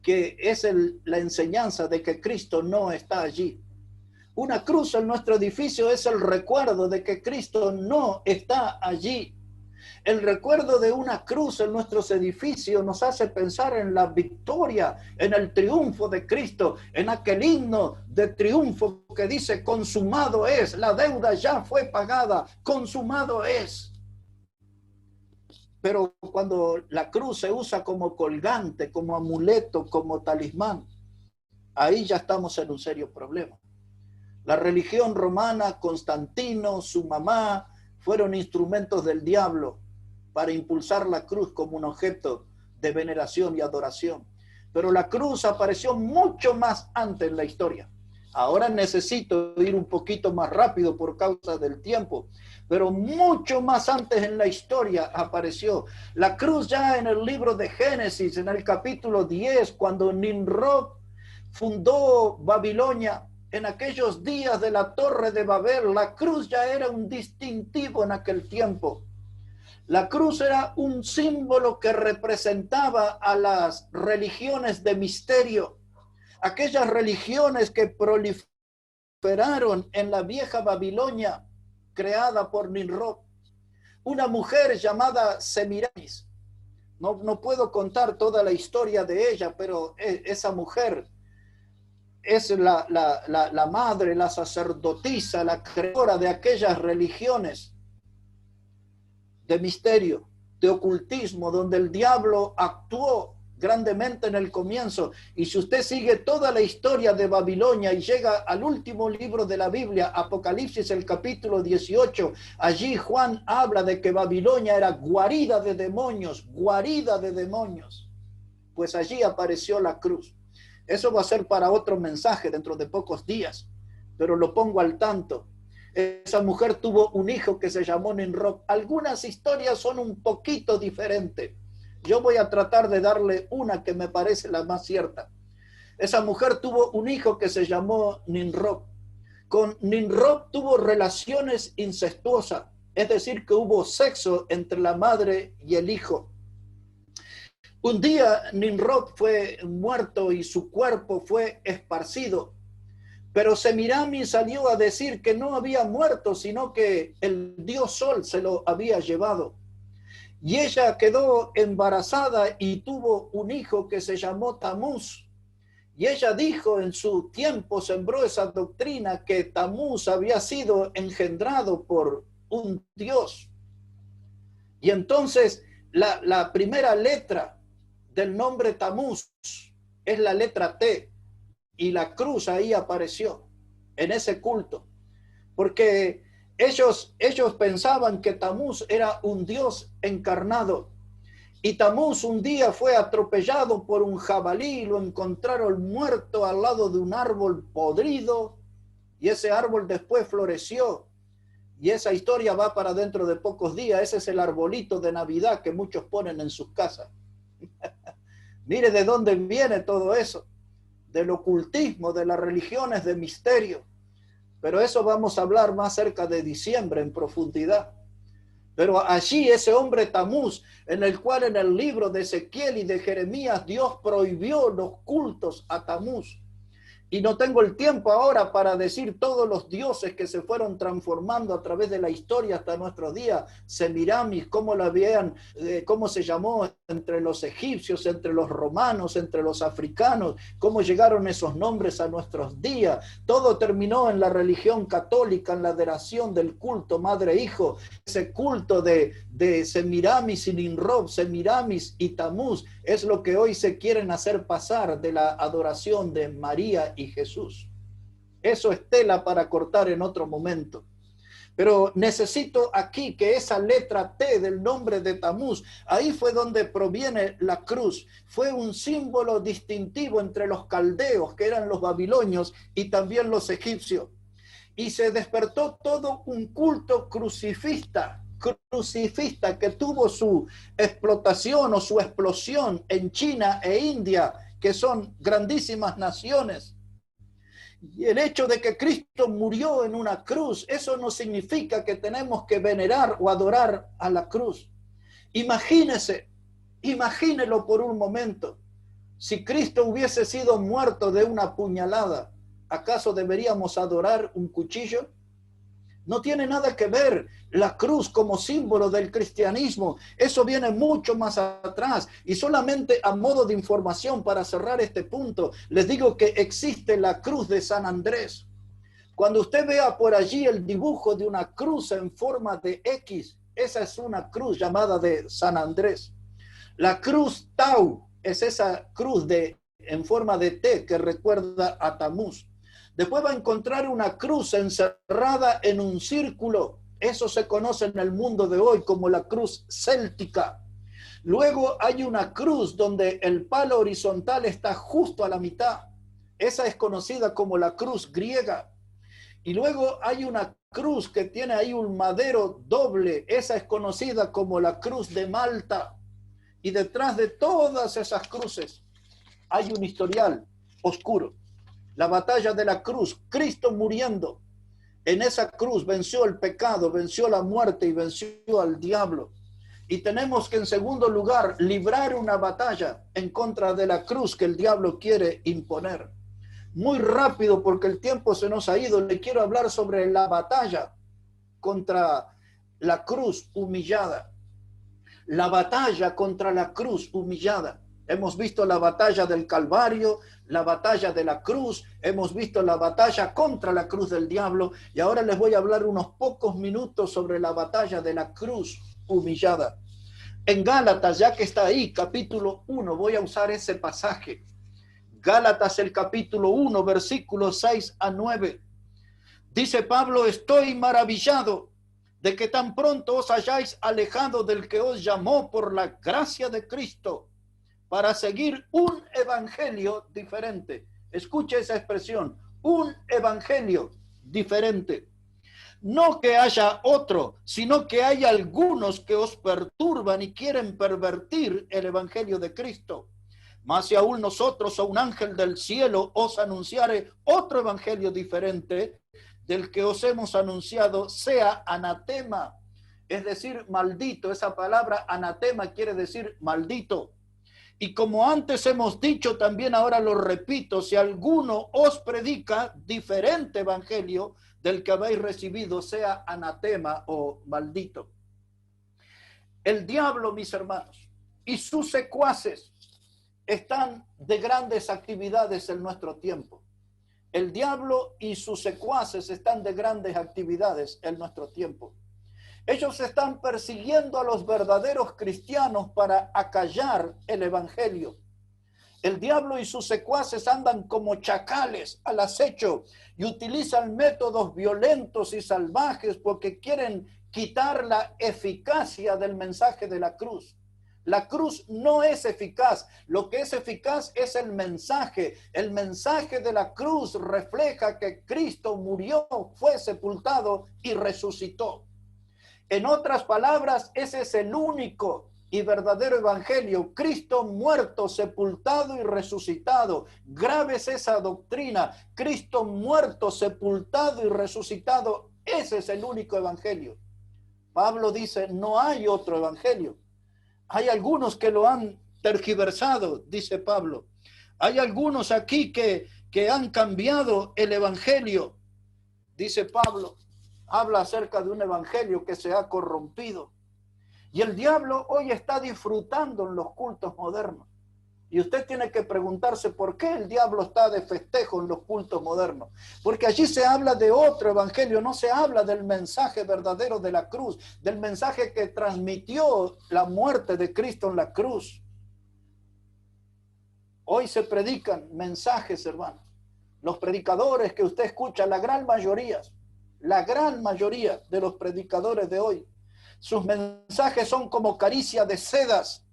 Speaker 1: que es la enseñanza de que Cristo no está allí. Una cruz en nuestro edificio es el recuerdo de que Cristo no está allí. El recuerdo de una cruz en nuestros edificios nos hace pensar en la victoria, en el triunfo de Cristo, en aquel himno de triunfo que dice: consumado es, la deuda ya fue pagada, consumado es. Pero cuando la cruz se usa como colgante, como amuleto, como talismán, ahí ya estamos en un serio problema. La religión romana, Constantino, su mamá, fueron instrumentos del diablo para impulsar la cruz como un objeto de veneración y adoración. Pero la cruz apareció mucho más antes en la historia. Ahora necesito ir un poquito más rápido por causa del tiempo, pero mucho más antes en la historia apareció. La cruz ya en el libro de Génesis, en el capítulo 10, cuando Nimrod fundó Babilonia, en aquellos días de la Torre de Babel, la cruz ya era un distintivo en aquel tiempo. La cruz era un símbolo que representaba a las religiones de misterio. aquellas religiones que proliferaron en la vieja Babilonia, creada por Nimrod. Una mujer llamada Semiramis. No puedo contar toda la historia de ella, pero esa mujer es la madre, la sacerdotisa, la creadora de aquellas religiones de misterio, de ocultismo, donde el diablo actuó grandemente en el comienzo. Y si usted sigue toda la historia de Babilonia y llega al último libro de la Biblia, Apocalipsis, el capítulo 18, allí Juan habla de que Babilonia era guarida de demonios, pues allí apareció la cruz. Eso va a ser para otro mensaje dentro de pocos días, pero lo pongo al tanto. Esa mujer tuvo un hijo que se llamó Nimrod. Algunas historias son un poquito diferentes. Yo voy a tratar de darle una que me parece la más cierta. Esa mujer tuvo un hijo que se llamó Nimrod. Con Nimrod tuvo relaciones incestuosas, es decir, que hubo sexo entre la madre y el hijo. Un día Nimrod fue muerto y su cuerpo fue esparcido. Pero Semiramis salió a decir que no había muerto, sino que el dios Sol se lo había llevado. Y ella quedó embarazada y tuvo un hijo que se llamó Tamuz. Y ella dijo en su tiempo, sembró esa doctrina, que Tamuz había sido engendrado por un dios. Y entonces la primera letra del nombre Tamuz es la letra T. Y la cruz ahí apareció en ese culto, porque ellos pensaban que Tamuz era un dios encarnado, y Tamuz un día fue atropellado por un jabalí, lo encontraron muerto al lado de un árbol podrido, y ese árbol después floreció, y esa historia va para dentro de pocos días. Ese es el arbolito de Navidad que muchos ponen en sus casas. Mire de dónde viene todo eso, del ocultismo, de las religiones de misterio. Pero eso vamos a hablar más cerca de diciembre en profundidad. Pero allí ese hombre Tamuz, en el cual en el libro de Ezequiel y de Jeremías Dios prohibió los cultos a Tamuz. Y no tengo el tiempo ahora para decir todos los dioses que se fueron transformando a través de la historia hasta nuestros días. Semiramis, cómo la vean, cómo se llamó entre los egipcios, entre los romanos, entre los africanos, cómo llegaron esos nombres a nuestros días. Todo terminó en la religión católica, en la adoración del culto madre-hijo. Ese culto de Semiramis y Nimrod, Semiramis y Tamuz, es lo que hoy se quieren hacer pasar de la adoración de María y Jesús. Eso es tela para cortar en otro momento. Pero necesito aquí que esa letra T del nombre de Tamuz, ahí fue donde proviene la cruz. Fue un símbolo distintivo entre los caldeos, que eran los babilonios, y también los egipcios. Y se despertó todo un culto crucifista que tuvo su explotación o su explosión en China e India, que son grandísimas naciones. Y el hecho de que Cristo murió en una cruz, eso no significa que tenemos que venerar o adorar a la cruz. Imagínelo por un momento. Si Cristo hubiese sido muerto de una puñalada, ¿acaso deberíamos adorar un cuchillo? No tiene nada que ver la cruz como símbolo del cristianismo. Eso viene mucho más atrás. Y solamente a modo de información para cerrar este punto, les digo que existe la cruz de San Andrés. Cuando usted vea por allí el dibujo de una cruz en forma de X, esa es una cruz llamada de San Andrés. La cruz Tau es esa cruz en forma de T que recuerda a Tamuz. Después va a encontrar una cruz encerrada en un círculo. Eso se conoce en el mundo de hoy como la cruz céltica. Luego hay una cruz donde el palo horizontal está justo a la mitad. Esa es conocida como la cruz griega. Y luego hay una cruz que tiene ahí un madero doble. Esa es conocida como la cruz de Malta. Y detrás de todas esas cruces hay un historial oscuro. La batalla de la cruz, Cristo muriendo. En esa cruz venció el pecado, venció la muerte y venció al diablo. Y tenemos que, en segundo lugar, librar una batalla en contra de la cruz que el diablo quiere imponer. Muy rápido porque el tiempo se nos ha ido. Le quiero hablar sobre la batalla contra la cruz humillada. La batalla contra la cruz humillada. Hemos visto la batalla del Calvario, la batalla de la cruz, hemos visto la batalla contra la cruz del diablo, y ahora les voy a hablar unos pocos minutos sobre la batalla de la cruz humillada. En Gálatas, ya que está ahí, capítulo 1, voy a usar ese pasaje. Gálatas, el capítulo 1, versículos 6 a 9. Dice Pablo: estoy maravillado de que tan pronto os hayáis alejado del que os llamó por la gracia de Cristo para seguir un evangelio diferente. Escuche esa expresión, un evangelio diferente. No que haya otro, sino que hay algunos que os perturban y quieren pervertir el evangelio de Cristo. Mas si aún nosotros o un ángel del cielo os anunciare otro evangelio diferente del que os hemos anunciado, sea anatema, es decir, maldito. Esa palabra anatema quiere decir maldito. Y como antes hemos dicho, también ahora lo repito: si alguno os predica diferente evangelio del que habéis recibido, sea anatema o maldito. El diablo, mis hermanos, y sus secuaces están de grandes actividades en nuestro tiempo. El diablo y sus secuaces están de grandes actividades en nuestro tiempo. Ellos están persiguiendo a los verdaderos cristianos para acallar el evangelio. El diablo y sus secuaces andan como chacales al acecho y utilizan métodos violentos y salvajes porque quieren quitar la eficacia del mensaje de la cruz. La cruz no es eficaz. Lo que es eficaz es el mensaje. El mensaje de la cruz refleja que Cristo murió, fue sepultado y resucitó. En otras palabras, ese es el único y verdadero evangelio: Cristo muerto, sepultado y resucitado. Grave es esa doctrina: Cristo muerto, sepultado y resucitado. Ese es el único evangelio. Pablo dice: no hay otro evangelio. Hay algunos que lo han tergiversado, dice Pablo. Hay algunos aquí que han cambiado el evangelio, dice Pablo. Habla acerca de un evangelio que se ha corrompido. Y el diablo hoy está disfrutando en los cultos modernos. Y usted tiene que preguntarse por qué el diablo está de festejo en los cultos modernos. Porque allí se habla de otro evangelio, no se habla del mensaje verdadero de la cruz, del mensaje que transmitió la muerte de Cristo en la cruz. Hoy se predican mensajes, hermanos. Los predicadores que usted escucha, la gran mayoría de los predicadores de hoy, sus mensajes son como caricia de sedas.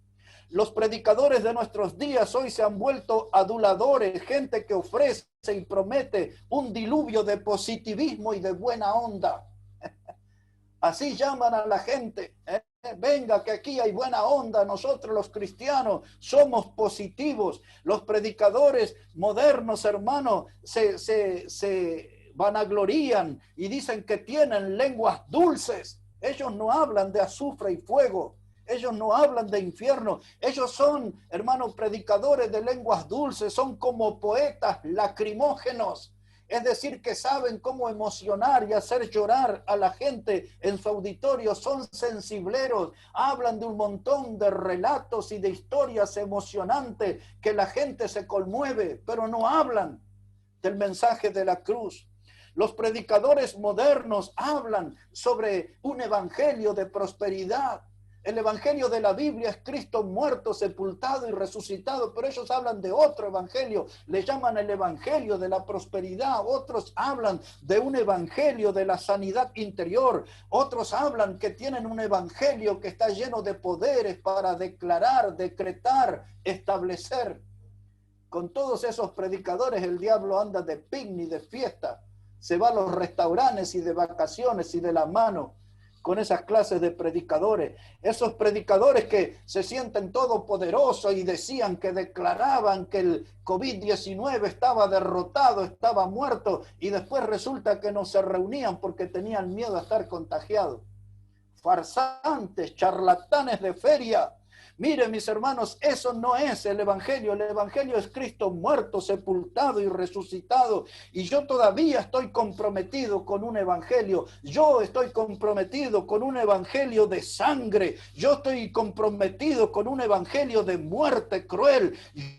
Speaker 1: Los predicadores de nuestros días hoy se han vuelto aduladores, gente que ofrece y promete un diluvio de positivismo y de buena onda. Así llaman a la gente. Venga, que aquí hay buena onda. Nosotros los cristianos somos positivos. Los predicadores modernos, hermanos, se vanaglorían y dicen que tienen lenguas dulces. Ellos no hablan de azufre y fuego. Ellos no hablan de infierno. Ellos son, hermanos, predicadores de lenguas dulces. Son como poetas lacrimógenos. Es decir, que saben cómo emocionar y hacer llorar a la gente en su auditorio. Son sensibleros. Hablan de un montón de relatos y de historias emocionantes que la gente se conmueve, pero no hablan del mensaje de la cruz. Los predicadores modernos hablan sobre un evangelio de prosperidad. El evangelio de la Biblia es Cristo muerto, sepultado y resucitado, pero ellos hablan de otro evangelio, le llaman el evangelio de la prosperidad. Otros hablan de un evangelio de la sanidad interior. Otros hablan que tienen un evangelio que está lleno de poderes para declarar, decretar, establecer. Con todos esos predicadores el diablo anda de picnic, de fiesta. Se va a los restaurantes y de vacaciones y de la mano con esas clases de predicadores. Esos predicadores que se sienten todopoderosos y decían, que declaraban que el COVID-19 estaba derrotado, estaba muerto, y después resulta que no se reunían porque tenían miedo a estar contagiados. Farsantes, charlatanes de feria. Mire, mis hermanos, eso no es el Evangelio. El Evangelio es Cristo muerto, sepultado y resucitado. Y yo todavía estoy comprometido con un Evangelio. Yo estoy comprometido con un Evangelio de sangre. Yo estoy comprometido con un Evangelio de muerte cruel.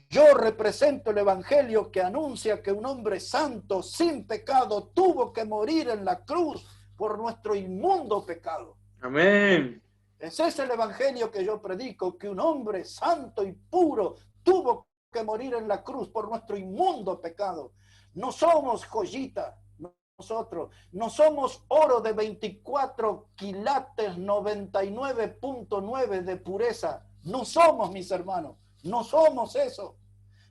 Speaker 1: Yo represento el Evangelio que anuncia que un hombre santo, sin pecado, tuvo que morir en la cruz por nuestro inmundo pecado.
Speaker 2: Amén.
Speaker 1: Ese es el Evangelio que yo predico, que un hombre santo y puro tuvo que morir en la cruz por nuestro inmundo pecado. No somos joyita, nosotros, no somos oro de 24 quilates 99.9 de pureza. No somos, mis hermanos, no somos eso.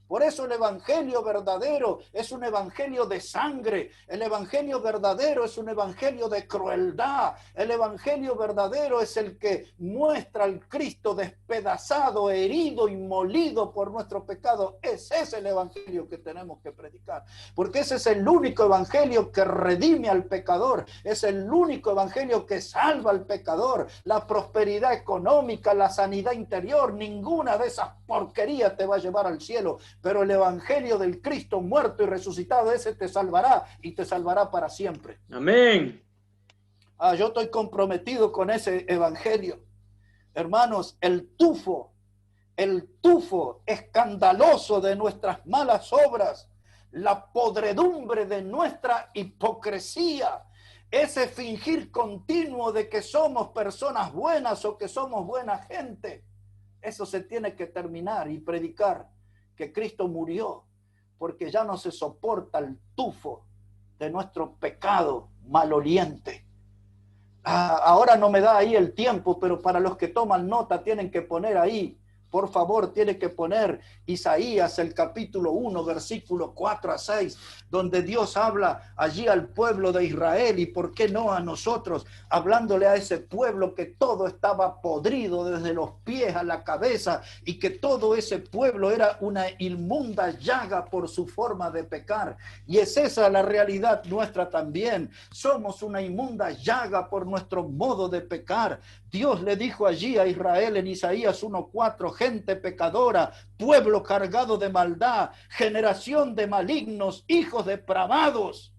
Speaker 1: Por eso el evangelio verdadero es un evangelio de sangre. El evangelio verdadero es un evangelio de crueldad. El evangelio verdadero es el que muestra al Cristo despedazado, herido y molido por nuestro pecado. Ese es el evangelio que tenemos que predicar. Porque ese es el único evangelio que redime al pecador. Es el único evangelio que salva al pecador. La prosperidad económica, la sanidad interior, ninguna de esas porquerías te va a llevar al cielo. Pero el evangelio del Cristo muerto y resucitado, ese te salvará y te salvará para siempre.
Speaker 2: Amén.
Speaker 1: Yo estoy comprometido con ese evangelio. Hermanos, el tufo escandaloso de nuestras malas obras, la podredumbre de nuestra hipocresía, ese fingir continuo de que somos personas buenas o que somos buena gente, eso se tiene que terminar y predicar que Cristo murió, porque ya no se soporta el tufo de nuestro pecado maloliente. Ahora no me da ahí el tiempo, pero para los que toman nota tienen que poner ahí, por favor, tiene que poner Isaías, el capítulo 1, versículo 4 a 6, donde Dios habla allí al pueblo de Israel y por qué no a nosotros, hablándole a ese pueblo que todo estaba podrido desde los pies a la cabeza y que todo ese pueblo era una inmunda llaga por su forma de pecar. Y es esa la realidad nuestra también. Somos una inmunda llaga por nuestro modo de pecar. Dios le dijo allí a Israel en Isaías 1:4, gente pecadora, pueblo cargado de maldad, generación de malignos, hijos depravados.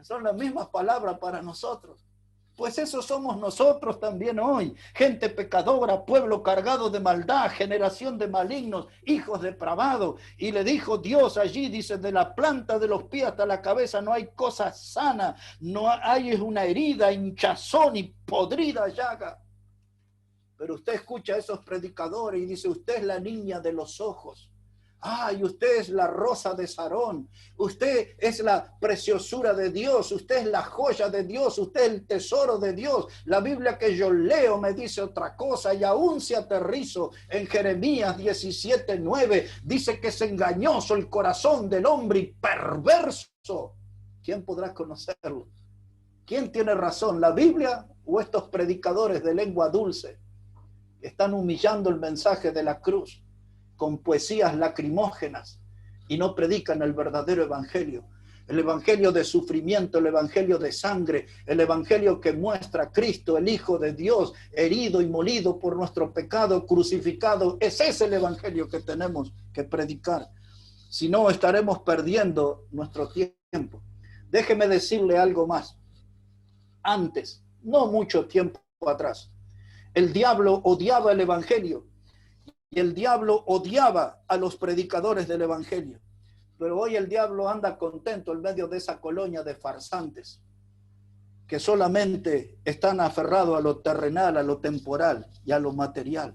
Speaker 1: Son las mismas palabras para nosotros. Pues eso somos nosotros también hoy. Gente pecadora, pueblo cargado de maldad, generación de malignos, hijos depravados. Y le dijo Dios allí, dice, de la planta de los pies hasta la cabeza no hay cosa sana, no hay una herida, hinchazón y podrida llaga. Pero usted escucha a esos predicadores y dice, usted es la niña de los ojos. Y usted es la rosa de Sarón, usted es la preciosura de Dios, usted es la joya de Dios, usted es el tesoro de Dios. La Biblia que yo leo me dice otra cosa y aún se aterrizo en Jeremías 17:9, dice que es engañoso el corazón del hombre y perverso. ¿Quién podrá conocerlo? ¿Quién tiene razón, la Biblia o estos predicadores de lengua dulce que están humillando el mensaje de la cruz con poesías lacrimógenas y no predican el verdadero evangelio? El evangelio de sufrimiento, el evangelio de sangre, el evangelio que muestra a Cristo, el Hijo de Dios, herido y molido por nuestro pecado, crucificado. Ese es el evangelio que tenemos que predicar. Si no, estaremos perdiendo nuestro tiempo. Déjeme decirle algo más. Antes, no mucho tiempo atrás, el diablo odiaba el evangelio. Y el diablo odiaba a los predicadores del evangelio. Pero hoy el diablo anda contento en medio de esa colonia de farsantes que solamente están aferrados a lo terrenal, a lo temporal y a lo material.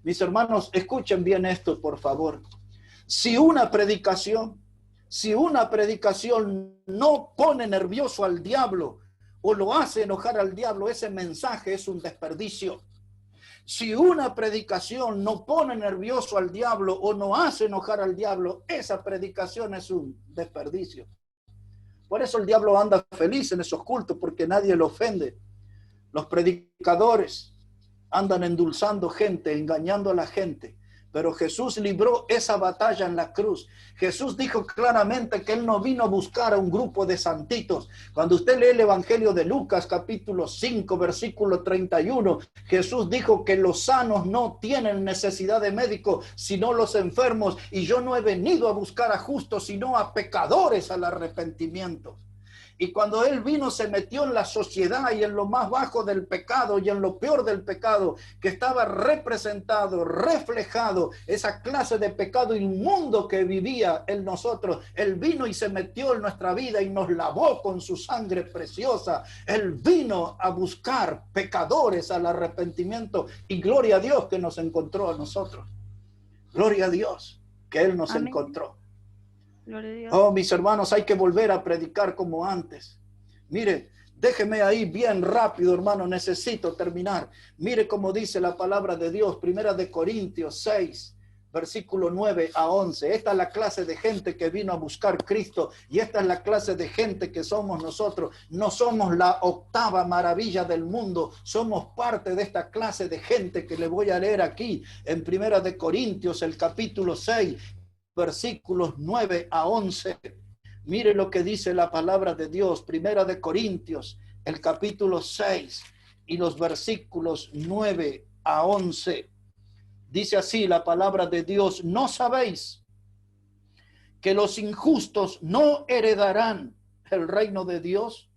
Speaker 1: Mis hermanos, escuchen bien esto, por favor. Si una predicación no pone nervioso al diablo o lo hace enojar al diablo, ese mensaje es un desperdicio. Si una predicación no pone nervioso al diablo o no hace enojar al diablo, esa predicación es un desperdicio. Por eso el diablo anda feliz en esos cultos, porque nadie lo ofende. Los predicadores andan endulzando gente, engañando a la gente, Pero Jesús libró esa batalla en la cruz. Jesús dijo claramente que Él no vino a buscar a un grupo de santitos. Cuando usted lee el Evangelio de Lucas, capítulo 5, versículo 31, Jesús dijo que los sanos no tienen necesidad de médico, sino los enfermos. Y yo no he venido a buscar a justos, sino a pecadores al arrepentimiento. Y cuando Él vino, se metió en la sociedad y en lo más bajo del pecado y en lo peor del pecado, que estaba representado, reflejado, esa clase de pecado inmundo que vivía en nosotros. Él vino y se metió en nuestra vida y nos lavó con su sangre preciosa. Él vino a buscar pecadores al arrepentimiento, y gloria a Dios que nos encontró a nosotros. Gloria a Dios que Él nos
Speaker 2: Amén.
Speaker 1: Encontró.
Speaker 2: Gloria a Dios.
Speaker 1: Oh, mis hermanos, hay que volver a predicar como antes. Mire, déjeme ahí bien rápido, hermano, necesito terminar. Mire cómo dice la palabra de Dios, Primera de Corintios 6, versículo 9 a 11. Esta es la clase de gente que vino a buscar Cristo, y esta es la clase de gente que somos nosotros. No somos la octava maravilla del mundo, somos parte de esta clase de gente que le voy a leer aquí en Primera de Corintios, el capítulo 6, versículos 9 a 11. Mire lo que dice la palabra de Dios, Primera de Corintios, el capítulo 6 y los versículos 9 a 11. Dice así la palabra de Dios: ¿no sabéis que los injustos no heredarán el reino de Dios?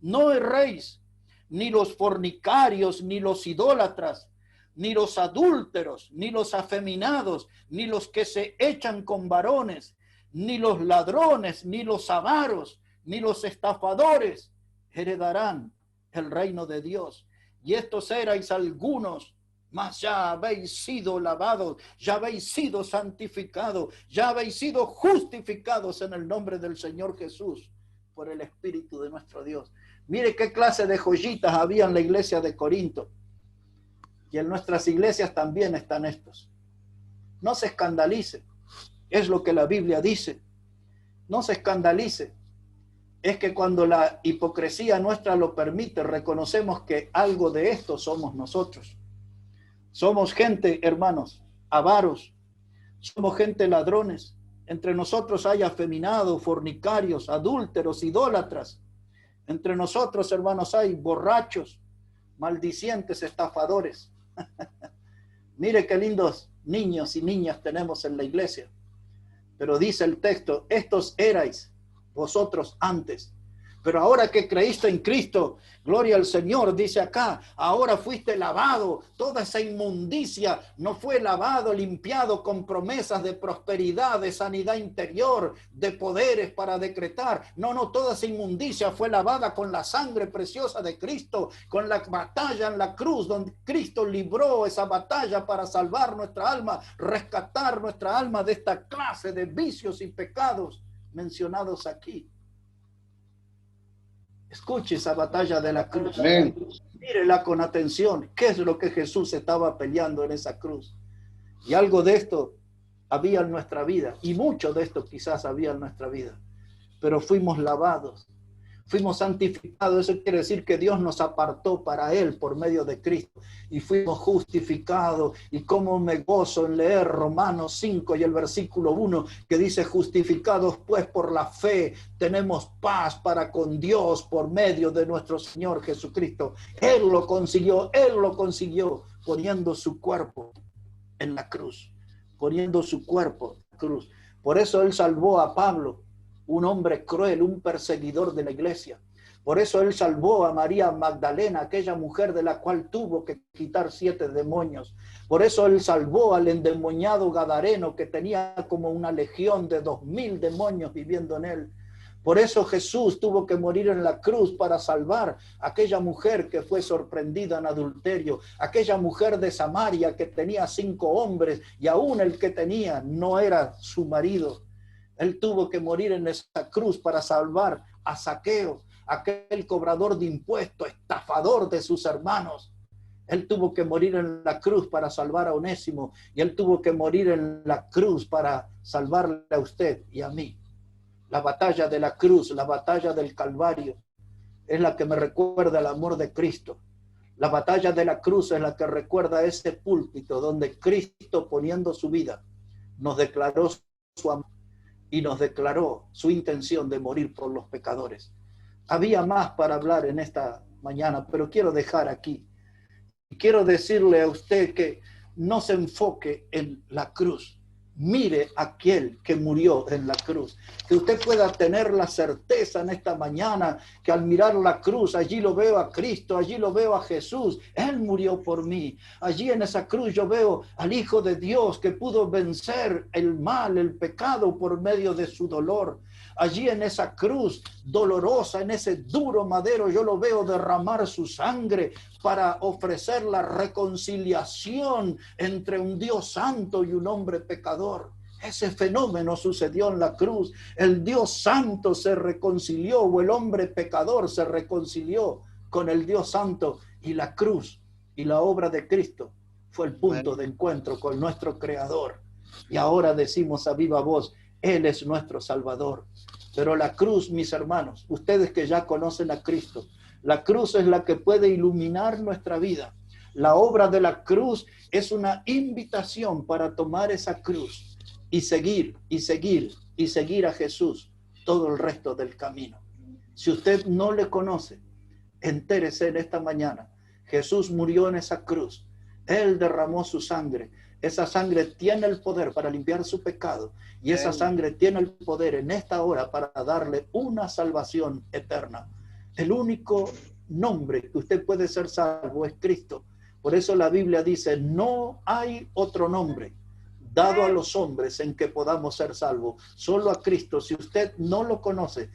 Speaker 1: No erréis, ni los fornicarios, ni los idólatras, ni los adúlteros, ni los afeminados, ni los que se echan con varones, ni los ladrones, ni los avaros, ni los estafadores heredarán el reino de Dios. Y estos erais algunos, mas ya habéis sido lavados, ya habéis sido santificados, ya habéis sido justificados en el nombre del Señor Jesús por el Espíritu de nuestro Dios. Mire qué clase de joyitas había en la iglesia de Corinto. Y en nuestras iglesias también están estos. No se escandalice, es lo que la Biblia dice. No se escandalice. Es que cuando la hipocresía nuestra lo permite, reconocemos que algo de esto somos nosotros. Somos gente, hermanos, avaros. Somos gente ladrones. Entre nosotros hay afeminados, fornicarios, adúlteros, idólatras. Entre nosotros, hermanos, hay borrachos, maldicientes, estafadores. Mire qué lindos niños y niñas tenemos en la iglesia. Pero dice el texto: estos erais vosotros antes, pero ahora que creíste en Cristo, gloria al Señor, dice acá, ahora fuiste lavado. Toda esa inmundicia no fue lavado, limpiado con promesas de prosperidad, de sanidad interior, de poderes para decretar. No, toda esa inmundicia fue lavada con la sangre preciosa de Cristo, con la batalla en la cruz, donde Cristo libró esa batalla para salvar nuestra alma, rescatar nuestra alma de esta clase de vicios y pecados mencionados aquí. Escuche esa batalla de la cruz. Amén. Mírela con atención. ¿Qué es lo que Jesús estaba peleando en esa cruz? Y algo de esto había en nuestra vida. Y mucho de esto quizás había en nuestra vida. Pero fuimos lavados. Fuimos santificados. Eso quiere decir que Dios nos apartó para Él por medio de Cristo. Y fuimos justificados. Y cómo me gozo en leer Romanos 5 y el versículo 1, que dice: justificados pues por la fe, tenemos paz para con Dios por medio de nuestro Señor Jesucristo. Él lo consiguió poniendo su cuerpo en la cruz. Poniendo su cuerpo en la cruz. Por eso Él salvó a Pablo, un hombre cruel, un perseguidor de la iglesia. Por eso Él salvó a María Magdalena, aquella mujer de la cual tuvo que quitar 7 demonios. Por eso Él salvó al endemoniado gadareno, que tenía como una legión de 2000 demonios viviendo en él. Por eso Jesús tuvo que morir en la cruz para salvar a aquella mujer que fue sorprendida en adulterio, aquella mujer de Samaria que tenía 5 hombres y aún el que tenía no era su marido. Él tuvo que morir en esa cruz para salvar a Zaqueo, aquel cobrador de impuestos, estafador de sus hermanos. Él tuvo que morir en la cruz para salvar a Onésimo, y Él tuvo que morir en la cruz para salvarle a usted y a mí. La batalla de la cruz, la batalla del Calvario, es la que me recuerda el amor de Cristo. La batalla de la cruz es la que recuerda ese púlpito donde Cristo, poniendo su vida, nos declaró su amor y nos declaró su intención de morir por los pecadores. Había más para hablar en esta mañana, pero quiero dejar aquí. Quiero decirle a usted que no se enfoque en la cruz. Mire a aquel que murió en la cruz. Que usted pueda tener la certeza en esta mañana que al mirar la cruz, allí lo veo a Cristo, allí lo veo a Jesús. Él murió por mí. Allí en esa cruz yo veo al Hijo de Dios que pudo vencer el mal, el pecado por medio de su dolor. Allí en esa cruz dolorosa, en ese duro madero, yo lo veo derramar su sangre para ofrecer la reconciliación entre un Dios santo y un hombre pecador. Ese fenómeno sucedió en la cruz. El Dios santo se reconcilió, o el hombre pecador se reconcilió con el Dios santo, y la cruz y la obra de Cristo fue el punto de encuentro con nuestro Creador. Y ahora decimos a viva voz: Él es nuestro Salvador. Pero la cruz, mis hermanos, ustedes que ya conocen a Cristo, la cruz es la que puede iluminar nuestra vida. La obra de la cruz es una invitación para tomar esa cruz y seguir, y seguir, y seguir a Jesús todo el resto del camino. Si usted no le conoce, entérese en esta mañana. Jesús murió en esa cruz. Él derramó su sangre. Esa sangre tiene el poder para limpiar su pecado, y esa sangre tiene el poder en esta hora para darle una salvación eterna. El único nombre que usted puede ser salvo es Cristo. Por eso la Biblia dice: no hay otro nombre dado a los hombres en que podamos ser salvos, solo a Cristo. Si usted no lo conoce,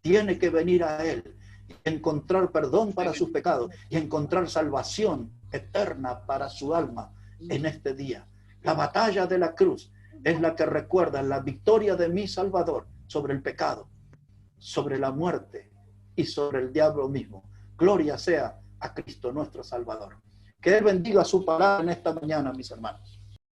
Speaker 1: tiene que venir a Él, encontrar perdón para sus pecados y encontrar salvación eterna para su alma en este día. La batalla de la cruz es la que recuerda la victoria de mi Salvador sobre el pecado, sobre la muerte y sobre el diablo mismo. Gloria sea a Cristo nuestro Salvador. Que Él bendiga su palabra en esta mañana, mis hermanos.